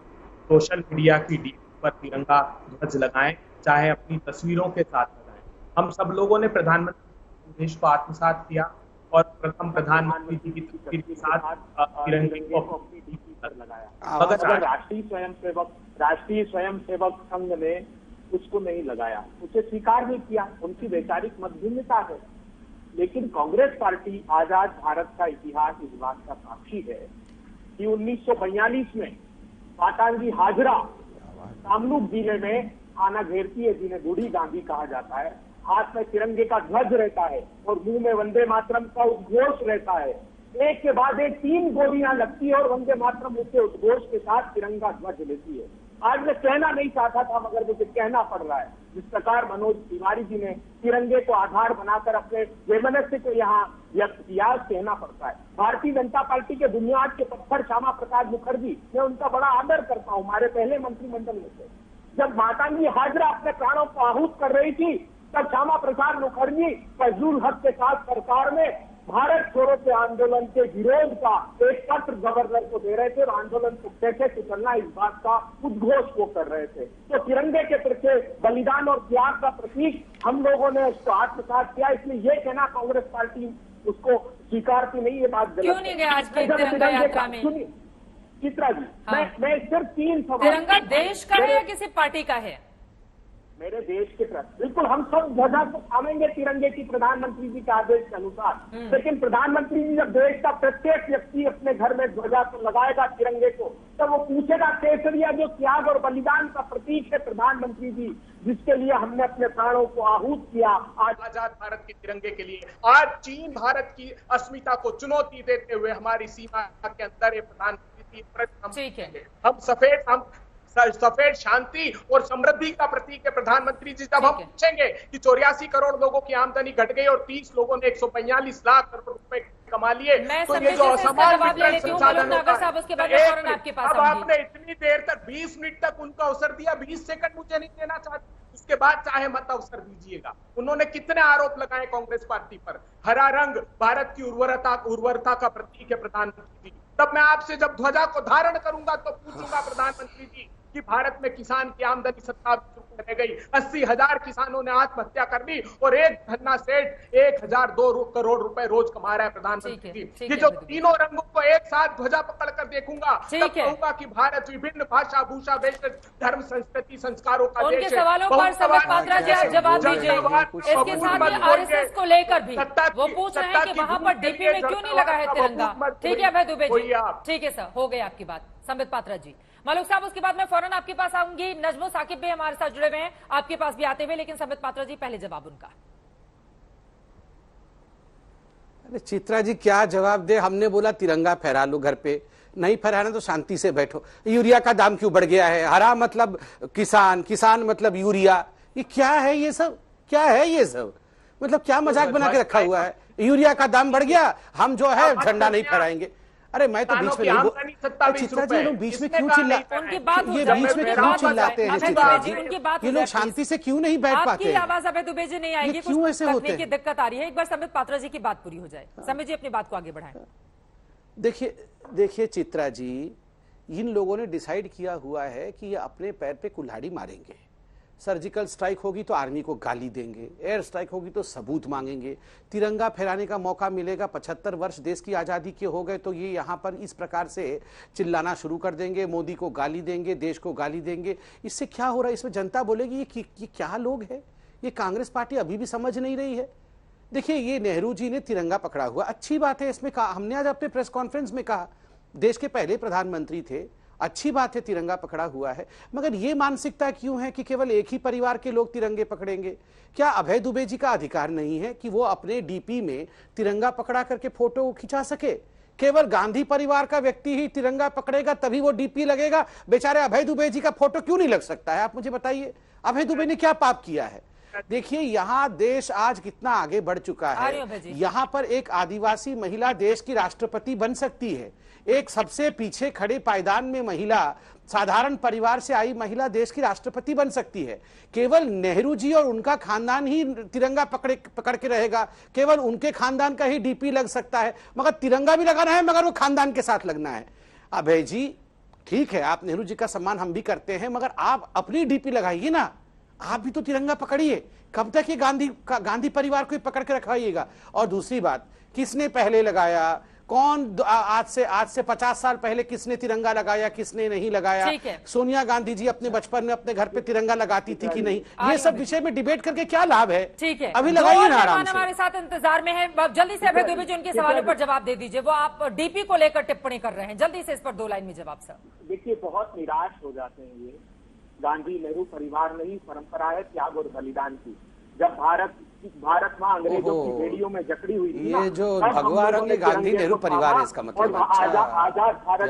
सोशल मीडिया की डीपी पर तिरंगा ध्वज लगाएं, चाहे अपनी तस्वीरों के साथ लगाएं। हम सब लोगों ने प्रधानमंत्री देश को आत्मसात किया और प्रथम प्रधानमंत्री जी की तस्वीर के साथ तिरंगे को अपनी डीपी पर लगाया। मगर राष्ट्रीय स्वयंसेवक संघ ने उसको नहीं लगाया, उसे स्वीकार नहीं किया, उनकी वैचारिक मतभिन्नता है। लेकिन कांग्रेस पार्टी आजाद भारत का इतिहास इस बात का साक्षी है कि 1942 में पातांगी हाजरा कामरूप जिले में थाना घेरती है, जिन्हें बूढ़ी गांधी कहा जाता है। हाथ में तिरंगे का ध्वज रहता है और मुंह में वंदे मातरम का उद्घोष रहता है। एक के बाद एक 3 गोलियां लगती है और वंदे मातरम उसके उद्घोष के साथ तिरंगा ध्वज लेती है। आज मैं कहना नहीं चाहता था, मगर मुझे कहना पड़ रहा है। जिस प्रकार मनोज तिवारी जी ने तिरंगे को आधार बनाकर अपने वैमनस्य को यहाँ व्यक्त किया, कहना पड़ता है। भारतीय जनता पार्टी के बुनियाद के पत्थर श्यामा प्रसाद मुखर्जी, मैं उनका बड़ा आदर करता हूँ, हमारे पहले मंत्रिमंडल में थे। जब मातांगी हाजरा अपने प्राणों को आहूत कर रही थी, तब श्यामा प्रसाद मुखर्जी फजलुल हक के साथ सरकार में भारत छोड़ो के आंदोलन के विरोध का एक पत्र गवर्नर को दे रहे थे और आंदोलन को कैसे कुचलना इस बात का उद्घोष वो कर रहे थे। तो तिरंगे के प्रति बलिदान और त्याग का प्रतीक हम लोगों ने उसको आत्मसात किया। इसलिए ये कहना कांग्रेस पार्टी उसको स्वीकारती नहीं, ये बात गलत क्यों नहीं गया आज के तिरंगा यात्रा में? चित्रा जी, मैं सिर्फ 3 सवाल। तिरंगा देश का है या किसी पार्टी का है? मेरे देश के प्रति बिल्कुल हम सब ध्वजा को थामेंगे तिरंगे की, प्रधानमंत्री जी के आदेश के अनुसार। लेकिन प्रधानमंत्री जी जब देश का प्रत्येक व्यक्ति अपने घर में ध्वजा को लगाएगा तिरंगे को, तब वो पूछेगा केसरिया जो त्याग और बलिदान का प्रतीक है प्रधानमंत्री जी, जिसके लिए हमने अपने प्राणों को आहूत किया आज आजाद भारत के तिरंगे के लिए। आज चीन भारत की अस्मिता को चुनौती देते हुए हमारी सीमा के अंदर ये प्रधानमंत्री हम सफेद शांति और समृद्धि का प्रतीक है प्रधानमंत्री जी। जब हम पूछेंगे कि 84 करोड़ लोगों की आमदनी घट गई और 30 लोगों ने 142 लाख करोड़ रुपए कमा लिए, तो ये जो असमान वितरण संसाधन अब आपने इतनी देर तक 20 मिनट तक उनको अवसर दिया, 20 सेकंड मुझे नहीं देना चाहते, उसके बाद चाहे मत अवसर दीजिएगा। उन्होंने कितने आरोप लगाए कांग्रेस पार्टी पर। हरा रंग भारत की उर्वरता का प्रतीक है प्रधानमंत्री जी। तब मैं आपसे जब ध्वजा को धारण करूंगा तो पूछूंगा प्रधानमंत्री जी कि भारत में किसान की आमदनी 27 रुपए रह गई, 80,000 किसानों ने आत्महत्या कर ली और एक धन्ना सेठ 1,002 करोड़ रुपए रोज कमा रहा है प्रधानमंत्री जी। ये जो तीनों रंगों को एक साथ ध्वजा पकड़ कर देखूंगा तब कहूंगा कि भारत विभिन्न भाषा भूषा भेषज धर्म संस्कृति संस्कारों का देश है। उनके सवालों पर संबित पात्रा जी आप जवाब दीजिए। इसके साथ ही आरएसएस को लेकर भी वो पूछ रहे हैं कि वहां पर डीपी में क्यों नहीं लगा है तिरंगा। ठीक है अभय दुबे जी, ठीक है सर, हो गई आपकी बात। संबित पात्रा जी, मालूक साहब, उसके बाद मैं फौरन आपके पास आऊंगी। नजमो साकिब भी हमारे साथ जुड़े हुए हैं, आपके पास भी आते हुए, लेकिन संबित पात्रा जी पहले जवाब उनका। अरे चित्रा जी क्या जवाब दे, हमने बोला तिरंगा फहरा लो घर पे, नहीं फहराना तो शांति से बैठो। यूरिया का दाम क्यों बढ़ गया है? हरा मतलब किसान, किसान मतलब यूरिया, ये क्या है? ये सब क्या है? ये सब मतलब क्या मजाक बना के रखा हुआ है? यूरिया का दाम बढ़ गया, हम जो है झंडा नहीं फहराएंगे। अरे मैं तो बीच में चित्रा जी लोग बीच में क्यों चिल्लाते हैं? ये बीच में क्यों चिल्लाते हैं चित्रा जी? ये लोग शांति से क्यों नहीं बैठ पाते? आपकी आवाज अभय दुबे जी नहीं आएगी, क्यों ऐसे होते हैं? दिक्कत आ रही है। एक बार संबित पात्रा जी की बात पूरी हो जाए। संबित जी अपनी बात को आगे बढ़ाएं। देखिए चित्रा जी, इन लोगों ने डिसाइड किया हुआ है कि ये अपने पैर पे कुल्हाड़ी मारेंगे। सर्जिकल स्ट्राइक होगी तो आर्मी को गाली देंगे, एयर स्ट्राइक होगी तो सबूत मांगेंगे, तिरंगा फहराने का मौका मिलेगा, 75 वर्ष देश की आज़ादी के हो गए तो ये यहाँ पर इस प्रकार से चिल्लाना शुरू कर देंगे, मोदी को गाली देंगे, देश को गाली देंगे। इससे क्या हो रहा है? इसमें जनता बोलेगी ये क्या लोग हैं? ये कांग्रेस पार्टी अभी भी समझ नहीं रही है। देखिए, ये नेहरू जी ने तिरंगा पकड़ा हुआ, अच्छी बात है। इसमें कहा, हमने आज अपने प्रेस कॉन्फ्रेंस में कहा, देश के पहले प्रधानमंत्री थे, अच्छी बात है तिरंगा पकड़ा हुआ है, मगर ये मानसिकता क्यों है कि केवल एक ही परिवार के लोग तिरंगे पकड़ेंगे? क्या अभय दुबे जी का अधिकार नहीं है कि वो अपने डीपी में तिरंगा पकड़ा करके फोटो खिंचा सके? केवल गांधी परिवार का व्यक्ति ही तिरंगा पकड़ेगा तभी वो डीपी लगेगा? बेचारे अभय दुबे जी का फोटो क्यों नहीं लग सकता है? आप मुझे बताइए, अभय दुबे ने क्या पाप किया है? देखिए, यहाँ देश आज कितना आगे बढ़ चुका है। यहाँ पर एक आदिवासी महिला देश की राष्ट्रपति बन सकती है, एक सबसे पीछे खड़े पायदान में महिला, साधारण परिवार से आई महिला देश की राष्ट्रपति बन सकती है। केवल नेहरू जी और उनका खानदान ही तिरंगा पकड़ के रहेगा, केवल उनके खानदान का ही डीपी लग सकता है, मगर तिरंगा भी लगाना है, मगर वो खानदान के साथ लगना है। अभय जी, ठीक है, आप नेहरू जी का सम्मान हम भी करते हैं, मगर आप अपनी डीपी लगाइए ना, आप भी तो तिरंगा पकड़िए। कब तक ये गांधी परिवार को पकड़ के रखवाइएगा? और दूसरी बात, किसने पहले लगाया? कौन आज से 50 साल पहले किसने तिरंगा लगाया, किसने नहीं लगाया? सोनिया गांधी जी अपने बचपन में अपने घर पे तिरंगा लगाती थी कि नहीं? ये सब विषय में डिबेट करके क्या लाभ है? ठीक है, अभी लगाइए ना आराम से। हमारे साथ इंतजार में है, जल्दी से अभय दुबे जी उनके सवालों पर जवाब दे दीजिए। वो आप डीपी को लेकर टिप्पणी कर रहे हैं, जल्दी से इस पर 2 लाइन में जवाब सर। देखिए, बहुत निराश हो जाते हैं ये। गांधी नेहरू परिवार नहीं, परंपरा है त्याग और बलिदान की। जब भारत मां अंग्रेजों की बेड़ियों में जकड़ी हुई थी, ये जो भगवा रंग गांधी नेहरू परिवार है, इसका मतलब आजाद भारत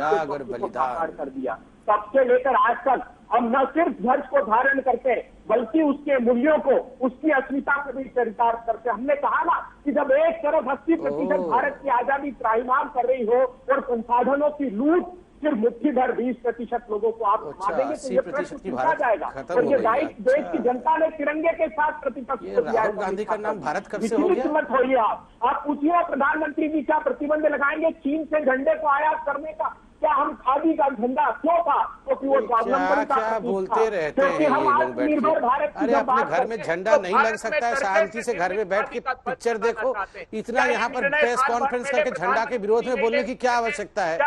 को साकार कर दिया। तब से लेकर आज तक हम न सिर्फ ध्वज को धारण करते, बल्कि उसके मूल्यों को, उसकी अस्मिता को भी चरितार्थ करते। हमने कहा ना कि जब एक तरफ 80% भारत की आजादी त्राहिमाम कर रही हो और संसाधनों की लूट सिर्फ मुट्ठी भर 20% लोगों को आप घुमा देंगे तो ये प्रश्न पूछा जाएगा। और ये देश की जनता ने तिरंगे के साथ प्रतिपक्ष को दिया। राहुल गांधी का नाम भारत कब से हो गया? मत होइए आप पूछिए प्रधानमंत्री जी क्या प्रतिबंध लगाएंगे चीन से झंडे को आयात करने का? क्या हम खादी का झंडा क्यों था? क्योंकि वो स्वावलंबन का क्या बोलते रहते हैं ये लोग बैठ के? अरे अपने घर में झंडा नहीं लग सकता है? शांति से घर में बैठ के पिक्चर देखो। इतना यहाँ पर प्रेस कॉन्फ्रेंस करके झंडा के विरोध में बोलने की क्या आवश्यकता है?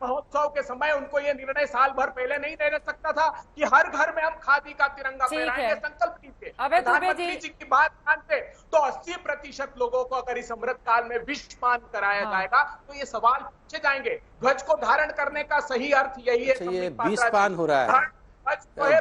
महोत्सव के समय उनको ये निर्णय साल भर पहले नहीं ले सकता था कि हर घर में हम खादी का तिरंगा फहराएंगे? संकल्प कीजिए। प्रधानमंत्री जी की बात मानते तो 80% लोगों को अगर इस अमृत काल में विषपान कराया जाएगा तो ये सवाल पूछे जाएंगे। ध्वज को धारण करने का सही अर्थ यही है। ये विषपान हो रहा है,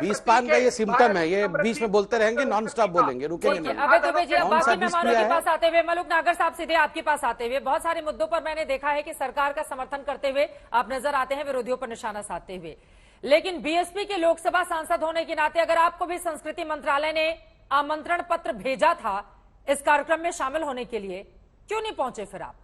विषपान का ये सिम्टम है। ये बीच में बोलते रहेंगे, नॉन स्टॉप बोलेंगे, रुकेंगे नहीं। अभय दुबे जी, अब बाकी मेहमानों के पास आते हुए, मलूक नागर साहब सीधे आपके पास आते हुए, बहुत सारे मुद्दों पर मैंने देखा है कि सरकार का समर्थन करते हुए आप नजर आते हैं, विरोधियों पर निशाना साधते हुए। लेकिन बीएसपी के लोकसभा सांसद होने के नाते अगर आपको भी संस्कृति मंत्रालय ने आमंत्रण पत्र भेजा था इस कार्यक्रम में शामिल होने के लिए, क्यों नहीं पहुंचे फिर आप?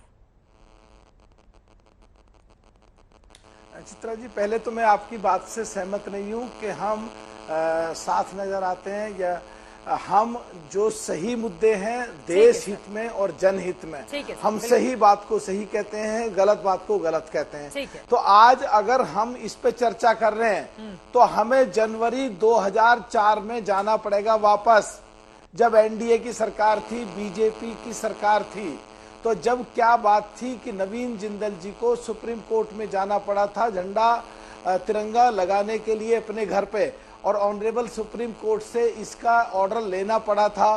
चित्रा जी, पहले तो मैं आपकी बात से सहमत नहीं हूं कि हम साथ नजर आते हैं, या हम जो सही मुद्दे हैं देश हित में और जनहित में, हम सही बात को सही कहते हैं, गलत बात को गलत कहते हैं। तो आज अगर हम इस पे चर्चा कर रहे हैं तो हमें जनवरी 2004 में जाना पड़ेगा वापस, जब एनडीए की सरकार थी, बीजेपी की सरकार थी। तो जब क्या बात थी कि नवीन जिंदल जी को सुप्रीम कोर्ट में जाना पड़ा था झंडा तिरंगा लगाने के लिए अपने घर पे, और ऑनरेबल सुप्रीम कोर्ट से इसका ऑर्डर लेना पड़ा था।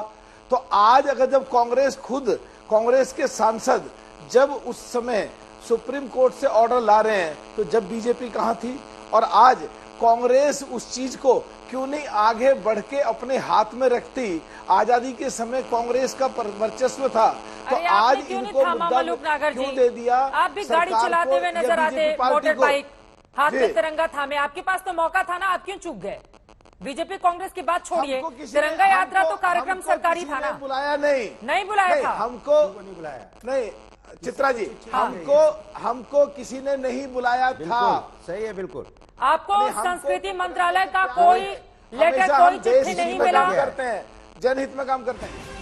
तो आज अगर जब कांग्रेस के सांसद जब उस समय सुप्रीम कोर्ट से ऑर्डर ला रहे हैं, तो जब बीजेपी कहाँ थी? और आज कांग्रेस उस चीज को क्यों नहीं आगे बढ़ के अपने हाथ में रखती? आजादी के समय कांग्रेस का वर्चस्व था, तो आज इनको मुद्दा क्यों दे दिया? आप भी गाड़ी चलाते हुए नजर आते, मोटर बाइक, हाथ में तिरंगा थामे, आपके पास तो मौका था ना, आप क्यों चूक गए? बीजेपी कांग्रेस की बात छोड़िए, तिरंगा यात्रा तो कार्यक्रम सरकारी था ना? बुलाया नहीं बुलाया था हमको, नहीं बुलाया। चित्रा जी, हमको किसी ने नहीं बुलाया था। सही है, बिल्कुल। आपको संस्कृति मंत्रालय का कोई लेटर, कोई चिट्ठी नहीं मिला? करते हैं, जनहित में काम करते हैं।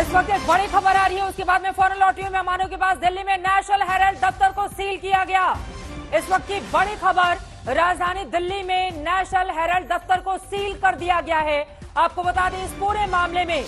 इस वक्त एक बड़ी खबर आ रही है, उसके बाद में फौरन लौटी हूं मेहमानों के पास। दिल्ली में नेशनल हेराल्ड दफ्तर को सील किया गया। इस वक्त की बड़ी खबर, राजधानी दिल्ली में नेशनल हेराल्ड दफ्तर को सील कर दिया गया है। आपको बता दें, इस पूरे मामले में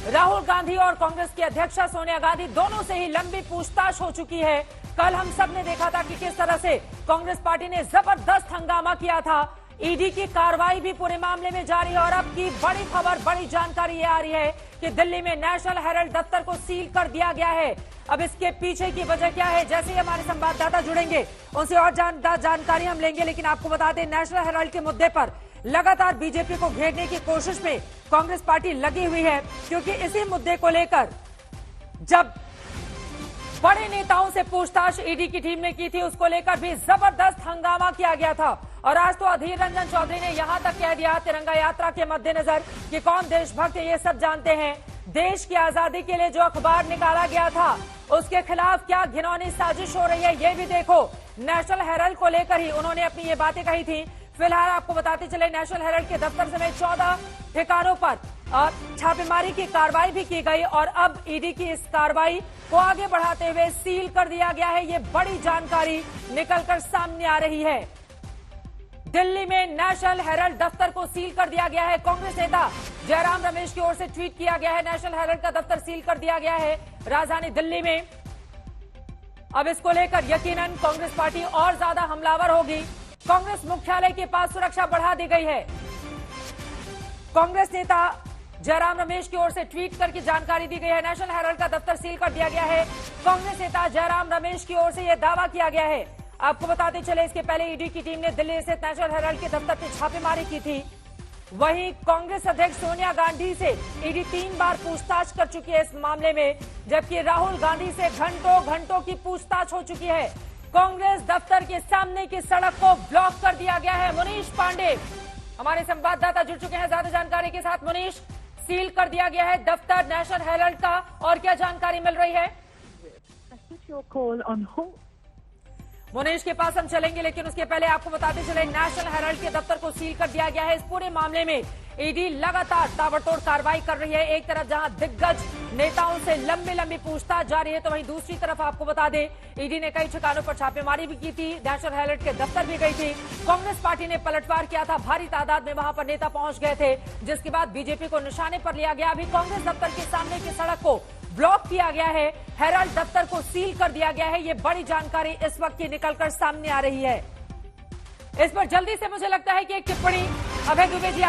राहुल गांधी और कांग्रेस की अध्यक्षा सोनिया गांधी दोनों से ही लंबी पूछताछ हो चुकी है। कल हम सब ने देखा था कि किस तरह से कांग्रेस पार्टी ने जबरदस्त हंगामा किया था। ईडी की कार्रवाई भी पूरे मामले में जारी है और अब की बड़ी खबर, बड़ी जानकारी ये आ रही है कि दिल्ली में नेशनल हेराल्ड दफ्तर को सील कर दिया गया है। अब इसके पीछे की वजह क्या है, जैसे ही हमारे संवाददाता जुड़ेंगे उनसे और जानकारी हम लेंगे। लेकिन आपको बता दें, नेशनल हेराल्ड के मुद्दे पर लगातार बीजेपी को घेरने की कोशिश में कांग्रेस पार्टी लगी हुई है, क्योंकि इसी मुद्दे को लेकर जब बड़े नेताओं से पूछताछ ईडी की टीम ने की थी, उसको लेकर भी जबरदस्त हंगामा किया गया था। और आज तो अधीर रंजन चौधरी ने यहां तक कह दिया तिरंगा यात्रा के मद्देनजर कि कौन देशभक्त है ये सब जानते हैं। देश की आजादी के लिए जो अखबार निकाला गया था उसके खिलाफ क्या घिनौनी साजिश हो रही है, ये भी देखो। नेशनल हेराल्ड को लेकर ही उन्होंने अपनी ये बातें कही थी। फिलहाल आपको बताते चले, नेशनल हेराल्ड के दफ्तर समेत 14 ठिकानों पर छापेमारी की कार्रवाई भी की गई और अब ईडी की इस कार्रवाई को आगे बढ़ाते हुए सील कर दिया गया है। ये बड़ी जानकारी निकलकर सामने आ रही है। दिल्ली में नेशनल हेराल्ड दफ्तर को सील कर दिया गया है। कांग्रेस नेता जयराम रमेश की ओर से ट्वीट किया गया है, नेशनल हेराल्ड का दफ्तर सील कर दिया गया है राजधानी दिल्ली में। अब इसको लेकर यकीनन कांग्रेस पार्टी और ज्यादा हमलावर होगी। कांग्रेस मुख्यालय के पास सुरक्षा बढ़ा दी गई है। कांग्रेस नेता जयराम रमेश की ओर से ट्वीट करके जानकारी दी गई है, नेशनल हेराल्ड का दफ्तर सील कर दिया गया है। कांग्रेस नेता जयराम रमेश की ओर से यह दावा किया गया है। आपको बताते चले, इसके पहले ईडी की टीम ने दिल्ली स्थित नेशनल हेराल्ड के दफ्तर पर छापेमारी की थी। वहीं कांग्रेस अध्यक्ष सोनिया गांधी से ईडी 3 बार पूछताछ कर चुकी है इस मामले में, जबकि राहुल गांधी से घंटों की पूछताछ हो चुकी है। कांग्रेस दफ्तर के सामने की सड़क को ब्लॉक कर दिया गया है। मुनीश पांडे हमारे संवाददाता जुड़ चुके हैं ज्यादा जानकारी के साथ। मुनीश, सील कर दिया गया है दफ्तर नेशनल हेराल्ड का, और क्या जानकारी मिल रही है? मुनीश के पास हम चलेंगे, लेकिन उसके पहले आपको बताते चले, नेशनल हेराल्ड के दफ्तर को सील कर दिया गया है। इस पूरे मामले में ईडी लगातार ताबड़तोड़ कार्रवाई कर रही है। एक तरफ जहां दिग्गज नेताओं से लंबी पूछताछ जारी है, तो वहीं दूसरी तरफ आपको बता दें, ईडी ने कई ठिकानों पर छापेमारी भी की थी, नेशनल हेराल्ड के दफ्तर भी गई थी। कांग्रेस पार्टी ने पलटवार किया था, भारी तादाद में वहां पर नेता पहुंच गए थे, जिसके बाद बीजेपी को निशाने पर लिया गया। अभी कांग्रेस दफ्तर के सामने की सड़क को ब्लॉक किया गया है, हेराल्ड दफ्तर को सील कर दिया गया है। ये बड़ी जानकारी इस वक्त की निकलकर सामने आ रही है। इस पर जल्दी से मुझे लगता है कि एक टिप्पणी, अभय दुबे जी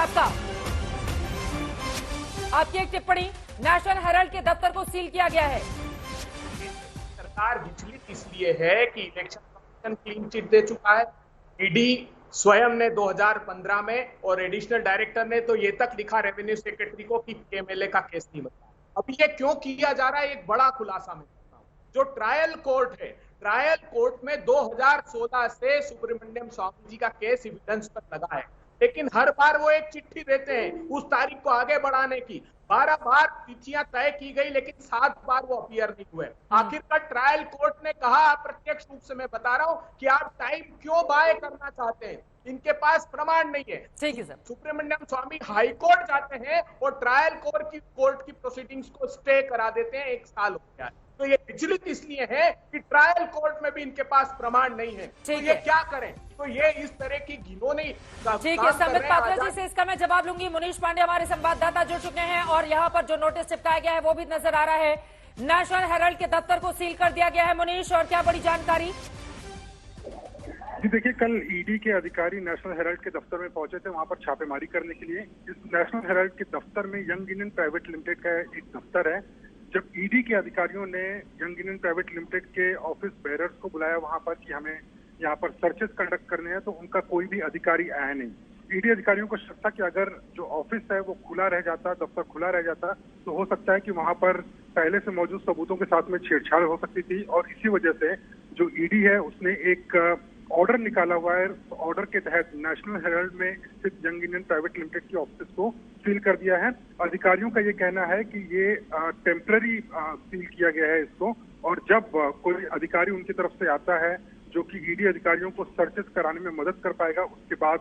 आपकी एक टिप्पणी, नेशनल हेराल्ड के दफ्तर को सील किया गया है। सरकार विचलित इसलिए है कि इलेक्शन कमीशन क्लीन चिट दे चुका है। ईडी स्वयं ने 2015 में और एडिशनल डायरेक्टर ने तो ये तक लिखा रेवेन्यू सेक्रेटरी को कि एमएलए का केस नहीं बता। अभी ये क्यों किया जा रहा है, एक बड़ा खुलासा मैं करता हूं। जो ट्रायल कोर्ट है, ट्रायल कोर्ट में 2016 से सुब्रमण्यम स्वामी जी का केस एविडेंस पर लगा है, लेकिन हर बार वो एक चिट्ठी देते हैं उस तारीख को आगे बढ़ाने की। 12 बार तिथियां तय की गई, लेकिन 7 बार वो अपीयर नहीं हुए। आखिरकार ट्रायल कोर्ट ने कहा, अप्रत्यक्ष रूप से मैं बता रहा हूं, कि आप टाइम क्यों बाय करना चाहते हैं, इनके पास प्रमाण नहीं है। ठीक है सर। सुब्रमण्यम स्वामी हाई कोर्ट जाते हैं और ट्रायल कोर्ट की प्रोसीडिंग्स को स्टे करा देते हैं, 1 साल हो गया है। तो ये विचलित इसलिए है कि ट्रायल कोर्ट में भी इनके पास प्रमाण नहीं है, तो ये क्या करें? तो ये इस तरह की घिनौनी। ठीक है, संबित पात्रा जी से इसका मैं जवाब लूंगी। मुनीश पांडे हमारे संवाददाता जुड़ चुके हैं और यहाँ पर जो नोटिस चिपकाया गया है वो भी नजर आ रहा है। नेशनल हेराल्ड के दफ्तर को सील कर दिया गया है। मुनीश, और क्या बड़ी जानकारी? जी देखिए, कल ईडी के अधिकारी नेशनल हेराल्ड के दफ्तर में पहुंचे थे, वहां पर छापेमारी करने के लिए। इस नेशनल हेराल्ड के दफ्तर में यंग इंडियन प्राइवेट लिमिटेड का एक दफ्तर है। जब ईडी के अधिकारियों ने यंग इंडियन प्राइवेट लिमिटेड के ऑफिस बेयरर्स को बुलाया वहां पर कि हमें यहाँ पर सर्चेस कंडक्ट करने हैं, तो उनका कोई भी अधिकारी आया नहीं। ईडी अधिकारियों को शक था कि अगर जो ऑफिस है वो खुला रह जाता, दफ्तर खुला रह जाता, तो हो सकता है कि वहां पर पहले से मौजूद सबूतों के साथ में छेड़छाड़ हो सकती थी, और इसी वजह से जो ईडी है उसने एक ऑर्डर निकाला हुआ है। ऑर्डर के तहत नेशनल हेराल्ड में स्थित यंग इंडियन प्राइवेट लिमिटेड की ऑफिस को सील कर दिया है। अधिकारियों का ये कहना है कि ये टेम्पररी सील किया गया है इसको, और जब कोई अधिकारी उनकी तरफ से आता है जो कि ईडी अधिकारियों को सर्चेस कराने में मदद कर पाएगा, उसके बाद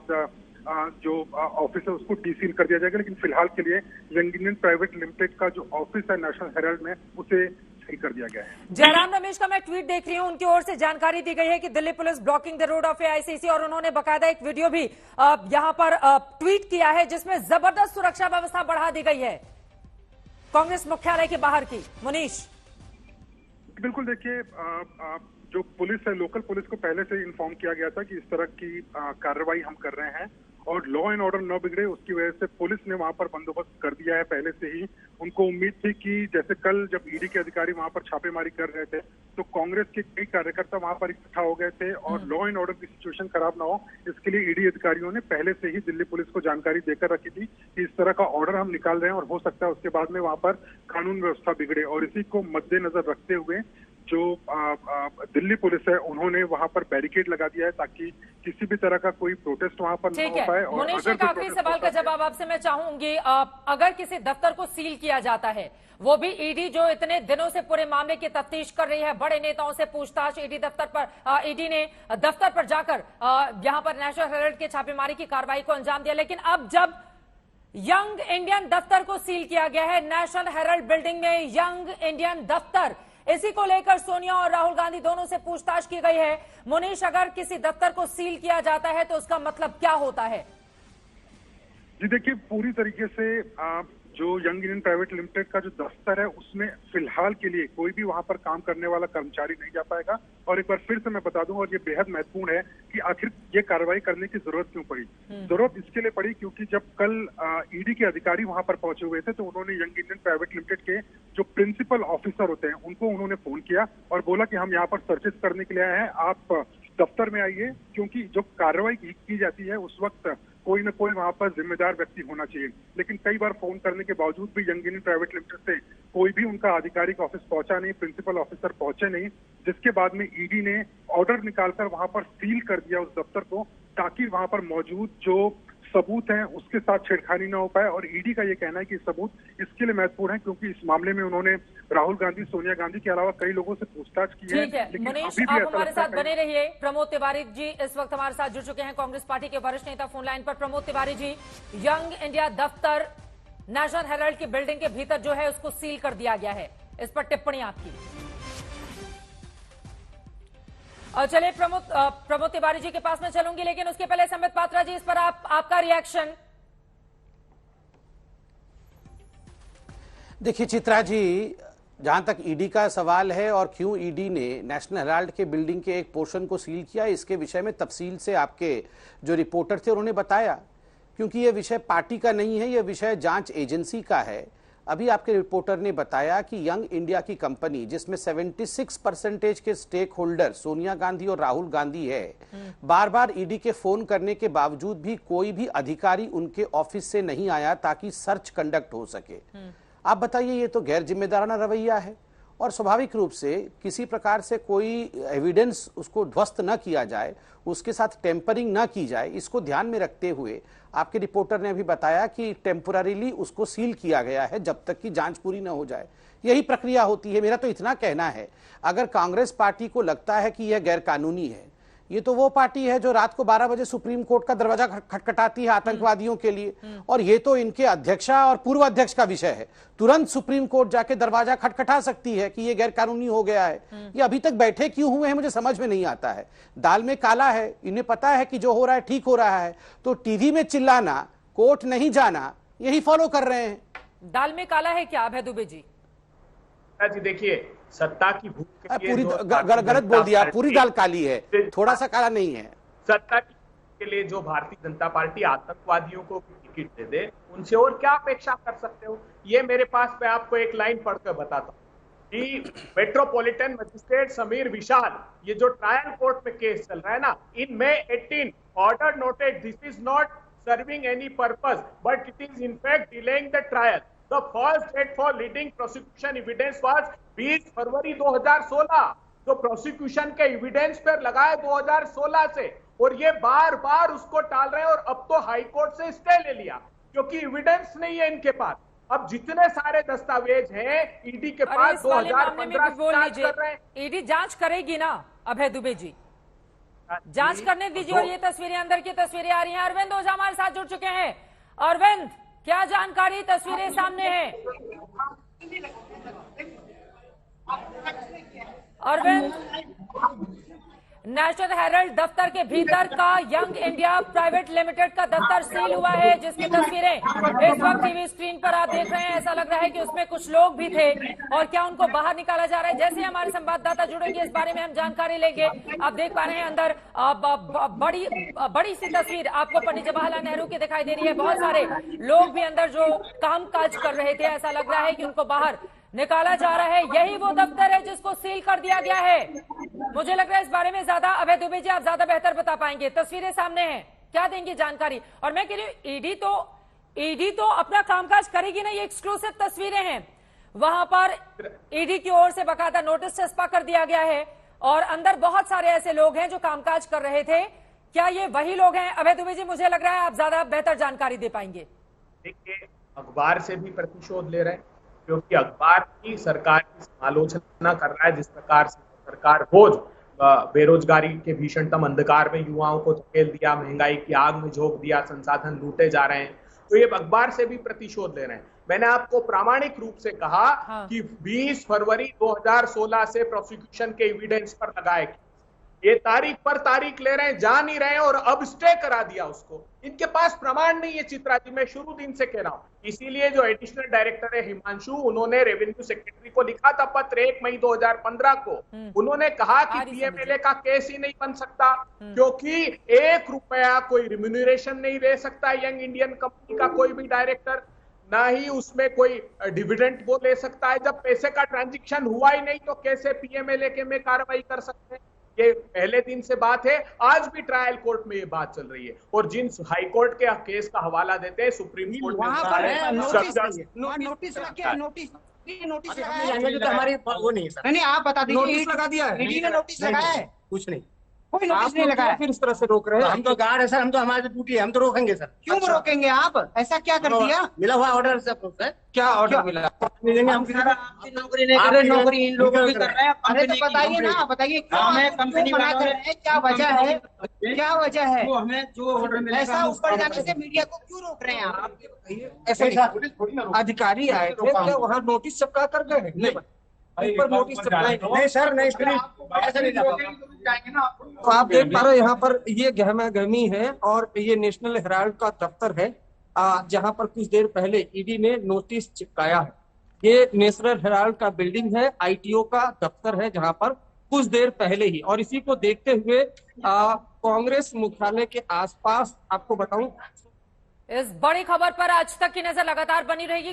जो ऑफिस है उसको डीसील कर दिया जाएगा। लेकिन फिलहाल के लिए यंग इंडियन प्राइवेट लिमिटेड का जो ऑफिस है नेशनल हेराल्ड में, उसे सही कर दिया गया है। जयराम रमेश का मैं ट्वीट देख रही हूं, उनकी ओर से जानकारी दी गई है कि Delhi police blocking the road of AICC, और उन्होंने बकायदा एक वीडियो भी यहां पर ट्वीट किया है जिसमें जबरदस्त सुरक्षा व्यवस्था बढ़ा दी गई है कांग्रेस मुख्यालय के बाहर की। मुनीश, बिल्कुल, देखिए जो पुलिस है, लोकल पुलिस को पहले से इन्फॉर्म किया गया था कि इस तरह की कार्रवाई हम कर रहे हैं और लॉ एंड ऑर्डर न बिगड़े, उसकी वजह से पुलिस ने वहां पर बंदोबस्त कर दिया है पहले से ही। उनको उम्मीद थी कि जैसे कल जब ईडी के अधिकारी वहां पर छापेमारी कर रहे थे तो कांग्रेस के कई कार्यकर्ता वहां पर इकट्ठा हो गए थे और लॉ एंड ऑर्डर की सिचुएशन खराब ना हो, इसके लिए ईडी अधिकारियों ने पहले से ही दिल्ली पुलिस को जानकारी देकर रखी थी कि इस तरह का ऑर्डर हम निकाल रहे हैं और हो सकता है उसके बाद में वहां पर कानून व्यवस्था बिगड़े। और इसी को मद्देनजर रखते हुए जो दिल्ली पुलिस है उन्होंने वहां पर बैरिकेड लगा दिया है ताकि किसी भी तरह का कोई प्रोटेस्ट वहां पर न हो पाए। और मुनीश, एक आखिरी सवाल का जवाब आपसे मैं चाहूंगी, अगर किसी दफ्तर को सील किया जाता है, वो भी ईडी जो इतने दिनों से पूरे मामले की तफ्तीश कर रही है, बड़े नेताओं से पूछताछ, ईडी ने दफ्तर पर जाकर यहां पर नेशनल हेराल्ड के छापेमारी की कार्रवाई को अंजाम दिया, लेकिन अब जब यंग इंडियन दफ्तर को सील किया गया है, नेशनल हेराल्ड बिल्डिंग में यंग इंडियन दफ्तर, इसी को लेकर सोनिया और राहुल गांधी दोनों से पूछताछ की गई है। मुनीश, अगर किसी दफ्तर को सील किया जाता है तो उसका मतलब क्या होता है? जी देखिए, पूरी तरीके से जो यंग इंडियन प्राइवेट लिमिटेड का जो दफ्तर है उसमें फिलहाल के लिए कोई भी वहां पर काम करने वाला कर्मचारी नहीं जा पाएगा। और एक बार फिर से मैं बता दूं, और ये बेहद महत्वपूर्ण है कि आखिर ये कार्रवाई करने की जरूरत क्यों पड़ी। जरूरत इसके लिए पड़ी क्योंकि जब कल ईडी के अधिकारी वहां पर पहुंचे हुए थे तो उन्होंने यंग इंडियन प्राइवेट लिमिटेड के जो प्रिंसिपल ऑफिसर होते हैं उनको उन्होंने फोन किया और बोला कि हम यहाँ पर सर्चेस करने के लिए आए हैं, आप दफ्तर में आइए, क्योंकि जो कार्रवाई की जाती है उस वक्त कोई न कोई वहां पर जिम्मेदार व्यक्ति होना चाहिए। लेकिन कई बार फोन करने के बावजूद भी यंग इंडियन प्राइवेट लिमिटेड से कोई भी उनका आधिकारिक ऑफिस पहुंचा नहीं, प्रिंसिपल ऑफिसर पहुंचे नहीं, जिसके बाद में ईडी ने ऑर्डर निकालकर वहां पर सील कर दिया उस दफ्तर को ताकि वहां पर मौजूद जो सबूत हैं उसके साथ छेड़खानी न हो पाए। और ईडी का ये कहना है कि सबूत इसके लिए महत्वपूर्ण है क्योंकि इस मामले में उन्होंने राहुल गांधी, सोनिया गांधी के अलावा कई लोगों से पूछताछ की है। ठीक है मुनीश, आप हमारे साथ बने रहिए। प्रमोद तिवारी जी इस वक्त हमारे साथ जुड़ चुके हैं, कांग्रेस पार्टी के वरिष्ठ नेता फोन लाइन पर। प्रमोद तिवारी जी, यंग इंडिया दफ्तर नेशनल हेराल्ड की बिल्डिंग के भीतर जो है उसको सील कर दिया गया है, इस पर टिप्पणी आपकी। और चलिए प्रमोद तिवारी जी के पास में चलूंगी, लेकिन उसके पहले संबित पात्रा जी, इस पर आपका रिएक्शन। देखिए चित्रा जी, जहां तक ईडी का सवाल है और क्यों ईडी ने नेशनल हेराल्ड के बिल्डिंग के एक पोर्शन को सील किया, इसके विषय में तफसील से आपके जो रिपोर्टर थे उन्होंने बताया, क्योंकि यह विषय पार्टी का नहीं है, यह विषय जांच एजेंसी का है। अभी आपके रिपोर्टर ने बताया कि यंग इंडिया की कंपनी जिसमें 76% के स्टेक होल्डर सोनिया गांधी और राहुल गांधी है, बार बार ईडी के फोन करने के बावजूद भी कोई भी अधिकारी उनके ऑफिस से नहीं आया ताकि सर्च कंडक्ट हो सके। आप बताइए, ये तो गैर जिम्मेदाराना रवैया है और स्वाभाविक रूप से किसी प्रकार से कोई एविडेंस उसको ध्वस्त न किया जाए, उसके साथ टेम्परिंग न की जाए, इसको ध्यान में रखते हुए आपके रिपोर्टर ने अभी बताया कि टेम्पोररीली उसको सील किया गया है जब तक कि जांच पूरी न हो जाए। यही प्रक्रिया होती है। मेरा तो इतना कहना है, अगर कांग्रेस पार्टी को लगता है कि यह गैर कानूनी है, ये तो वो पार्टी है जो रात को 12 बजे सुप्रीम कोर्ट का दरवाजा खटखटाती है आतंकवादियों के लिए, और ये तो इनके अध्यक्षा और पूर्व अध्यक्ष का विषय है। तुरंत सुप्रीम कोर्ट जाके दरवाजा खटखटा सकती है कि ये गैर कानूनी हो गया है। ये अभी तक बैठे क्यों हुए हैं मुझे समझ में नहीं आता है। दाल में काला है, इन्हें पता है कि जो हो रहा है ठीक हो रहा है, तो टीवी में चिल्लाना, कोर्ट नहीं जाना, यही फॉलो कर रहे हैं। दाल में काला है क्या अभय दुबे जी? देखिए, सत्ता की भूख पूरी गलत बोल दिया, पूरी दाल काली है, थोड़ा सा काला नहीं है। सत्ता के लिए जो भारतीय जनता पार्टी आतंकवादियों को टिकट दे दे, उनसे और क्या अपेक्षा कर सकते हो? ये मेरे पास, मैं आपको एक लाइन पढ़कर बताता हूँ कि मेट्रोपॉलिटन मजिस्ट्रेट समीर विशाल, ये जो ट्रायल कोर्ट में केस चल रहा है ना, इन May 18 order noted this is not serving any purpose but it is in fact delaying the trial. The first date for leading prosecution evidence was 20 फरवरी 2016। तो प्रोसिक्यूशन के evidence पर लगाए 2016 से, और ये बार बार उसको टाल रहे हैं। और अब तो हाई कोर्ट से स्टे ले लिया क्योंकि एविडेंस नहीं है इनके पास। अब जितने सारे दस्तावेज हैं ईडी के पास 2015 से कर रहे हैं। ईडी जांच करेगी ना अभय दुबे जी, जांच करने दीजिए। और ये तस्वीरें, अंदर की तस्वीरें आ रही हैं। अरविंद ओझा हमारे साथ जुड़ चुके हैं। अरविंद, क्या जानकारी, तस्वीरें सामने हैं? अरविंद, नेशनल हेराल्ड दफ्तर के भीतर का यंग इंडिया प्राइवेट लिमिटेड का दफ्तर सील हुआ है, जिसकी तस्वीरें इस वक्त टीवी स्क्रीन पर आप देख रहे हैं। ऐसा लग रहा है कि उसमें कुछ लोग भी थे और क्या उनको बाहर निकाला जा रहा है। जैसे हमारे संवाददाता जुड़ेंगे इस बारे में हम जानकारी लेंगे। आप देख पा रहे हैं अंदर बड़ी सी तस्वीर आपको पंडित जवाहरलाल नेहरू की दिखाई दे रही है। बहुत सारे लोग भी अंदर जो काम काज कर रहे थे, ऐसा लग रहा है कि उनको बाहर निकाला जा रहा है। यही वो दफ्तर है जिसको सील कर दिया गया है। मुझे लग रहा है इस बारे में ज्यादा अभय दुबे जी आप ज्यादा बेहतर बता पाएंगे। तस्वीरें सामने हैं, क्या देंगे जानकारी? और मैं कह रही हूँ ईडी तो अपना कामकाज करेगी ना, ये एक्सक्लूसिव तस्वीरें हैं। वहां पर ईडी की ओर से बाकायदा नोटिस चस्पा कर दिया गया है और अंदर बहुत सारे ऐसे लोग हैं जो कामकाज कर रहे थे। क्या ये वही लोग हैं? अभय दुबे जी, मुझे लग रहा है आप ज्यादा बेहतर जानकारी दे पाएंगे। देखिए, अखबार से भी प्रतिशोध ले रहे हैं, क्योंकि अखबार की सरकार की आलोचना कर रहा है। जिस प्रकार से सरकार रोज बेरोजगारी के भीषणतम अंधकार में युवाओं को धकेल दिया, महंगाई की आग में झोंक दिया, संसाधन लूटे जा रहे हैं, तो ये अखबार से भी प्रतिशोध ले रहे हैं। मैंने आपको प्रामाणिक रूप से कहा कि 20 फरवरी 2016 से प्रोसिक्यूशन के एविडेंस पर लगाए, ये तारीख पर तारीख ले रहे हैं, जा नहीं रहे हैं और अब स्टे करा दिया उसको। इनके पास प्रमाण नहीं है चित्रा जी, मैं शुरू दिन से कह रहा हूं। इसीलिए जो एडिशनल डायरेक्टर है हिमांशु, उन्होंने रेवेन्यू सेक्रेटरी को लिखा था पत्र 1 मई 2015 को। उन्होंने कहा कि पीएमएलए का केस ही नहीं बन सकता, क्योंकि 1 रुपया कोई रिम्यूनरेशन नहीं ले सकता यंग इंडियन कंपनी का कोई भी डायरेक्टर, ना ही उसमें कोई डिविडेंड वो ले सकता है। जब पैसे का ट्रांजेक्शन हुआ ही नहीं तो कैसे पीएमएलए के में कार्रवाई कर सकते हैं? ये पहले दिन से बात है, आज भी ट्रायल कोर्ट में ये बात चल रही है। और जिन हाई कोर्ट के केस का हवाला देते हैं सुप्रीम कोर्ट में, नोटिस हमारी वो नहीं है। नहीं, आप बता दीजिए, नोटिस लगा दिया है, ईडी ने नोटिस लगाया है? कुछ नहीं, कोई नोटिस नहीं लगाया। फिर इस तरह से रोक रहे हैं? हम तो गार्ड है सर, हम तो हमारी ड्यूटी है, हम तो रोकेंगे सर। क्यों रोकेंगे आप? ऐसा क्या कर दिया? मिला हुआ ऑर्डर से क्या ऑर्डर मिला? हम नौकरी नहीं कर रहे, नौकरी इन लोगों की कर रहे हैं। अरे तो बताइए ना, बताइए क्यों मना कर रहे हैं? क्या वजह है? क्या वजह है? हमें जो ऑर्डर मिला ऐसा ऊपर जाने से मीडिया को क्यों रोक रहे हैं आप? ऐसे अधिकारी आए थे, क्या वहाँ नोटिस चिपका कर गए? ऊपर नोटिस नहीं सर, नहीं ऐसा नहीं जाएंगे ना। तो आप देख पा रहे हो यहाँ पर ये गहमा गहमी है और ये नेशनल हेराल्ड का दफ्तर है, जहाँ पर कुछ देर पहले ईडी ने नोटिस चिपकाया है। ये नेशनल हेराल्ड का बिल्डिंग है, आईटीओ का दफ्तर है, जहाँ पर कुछ देर पहले ही, और इसी को देखते हुए कांग्रेस मुख्यालय के आसपास आपको बताऊं, इस बड़ी खबर पर आज तक की नजर लगातार बनी रहेगी।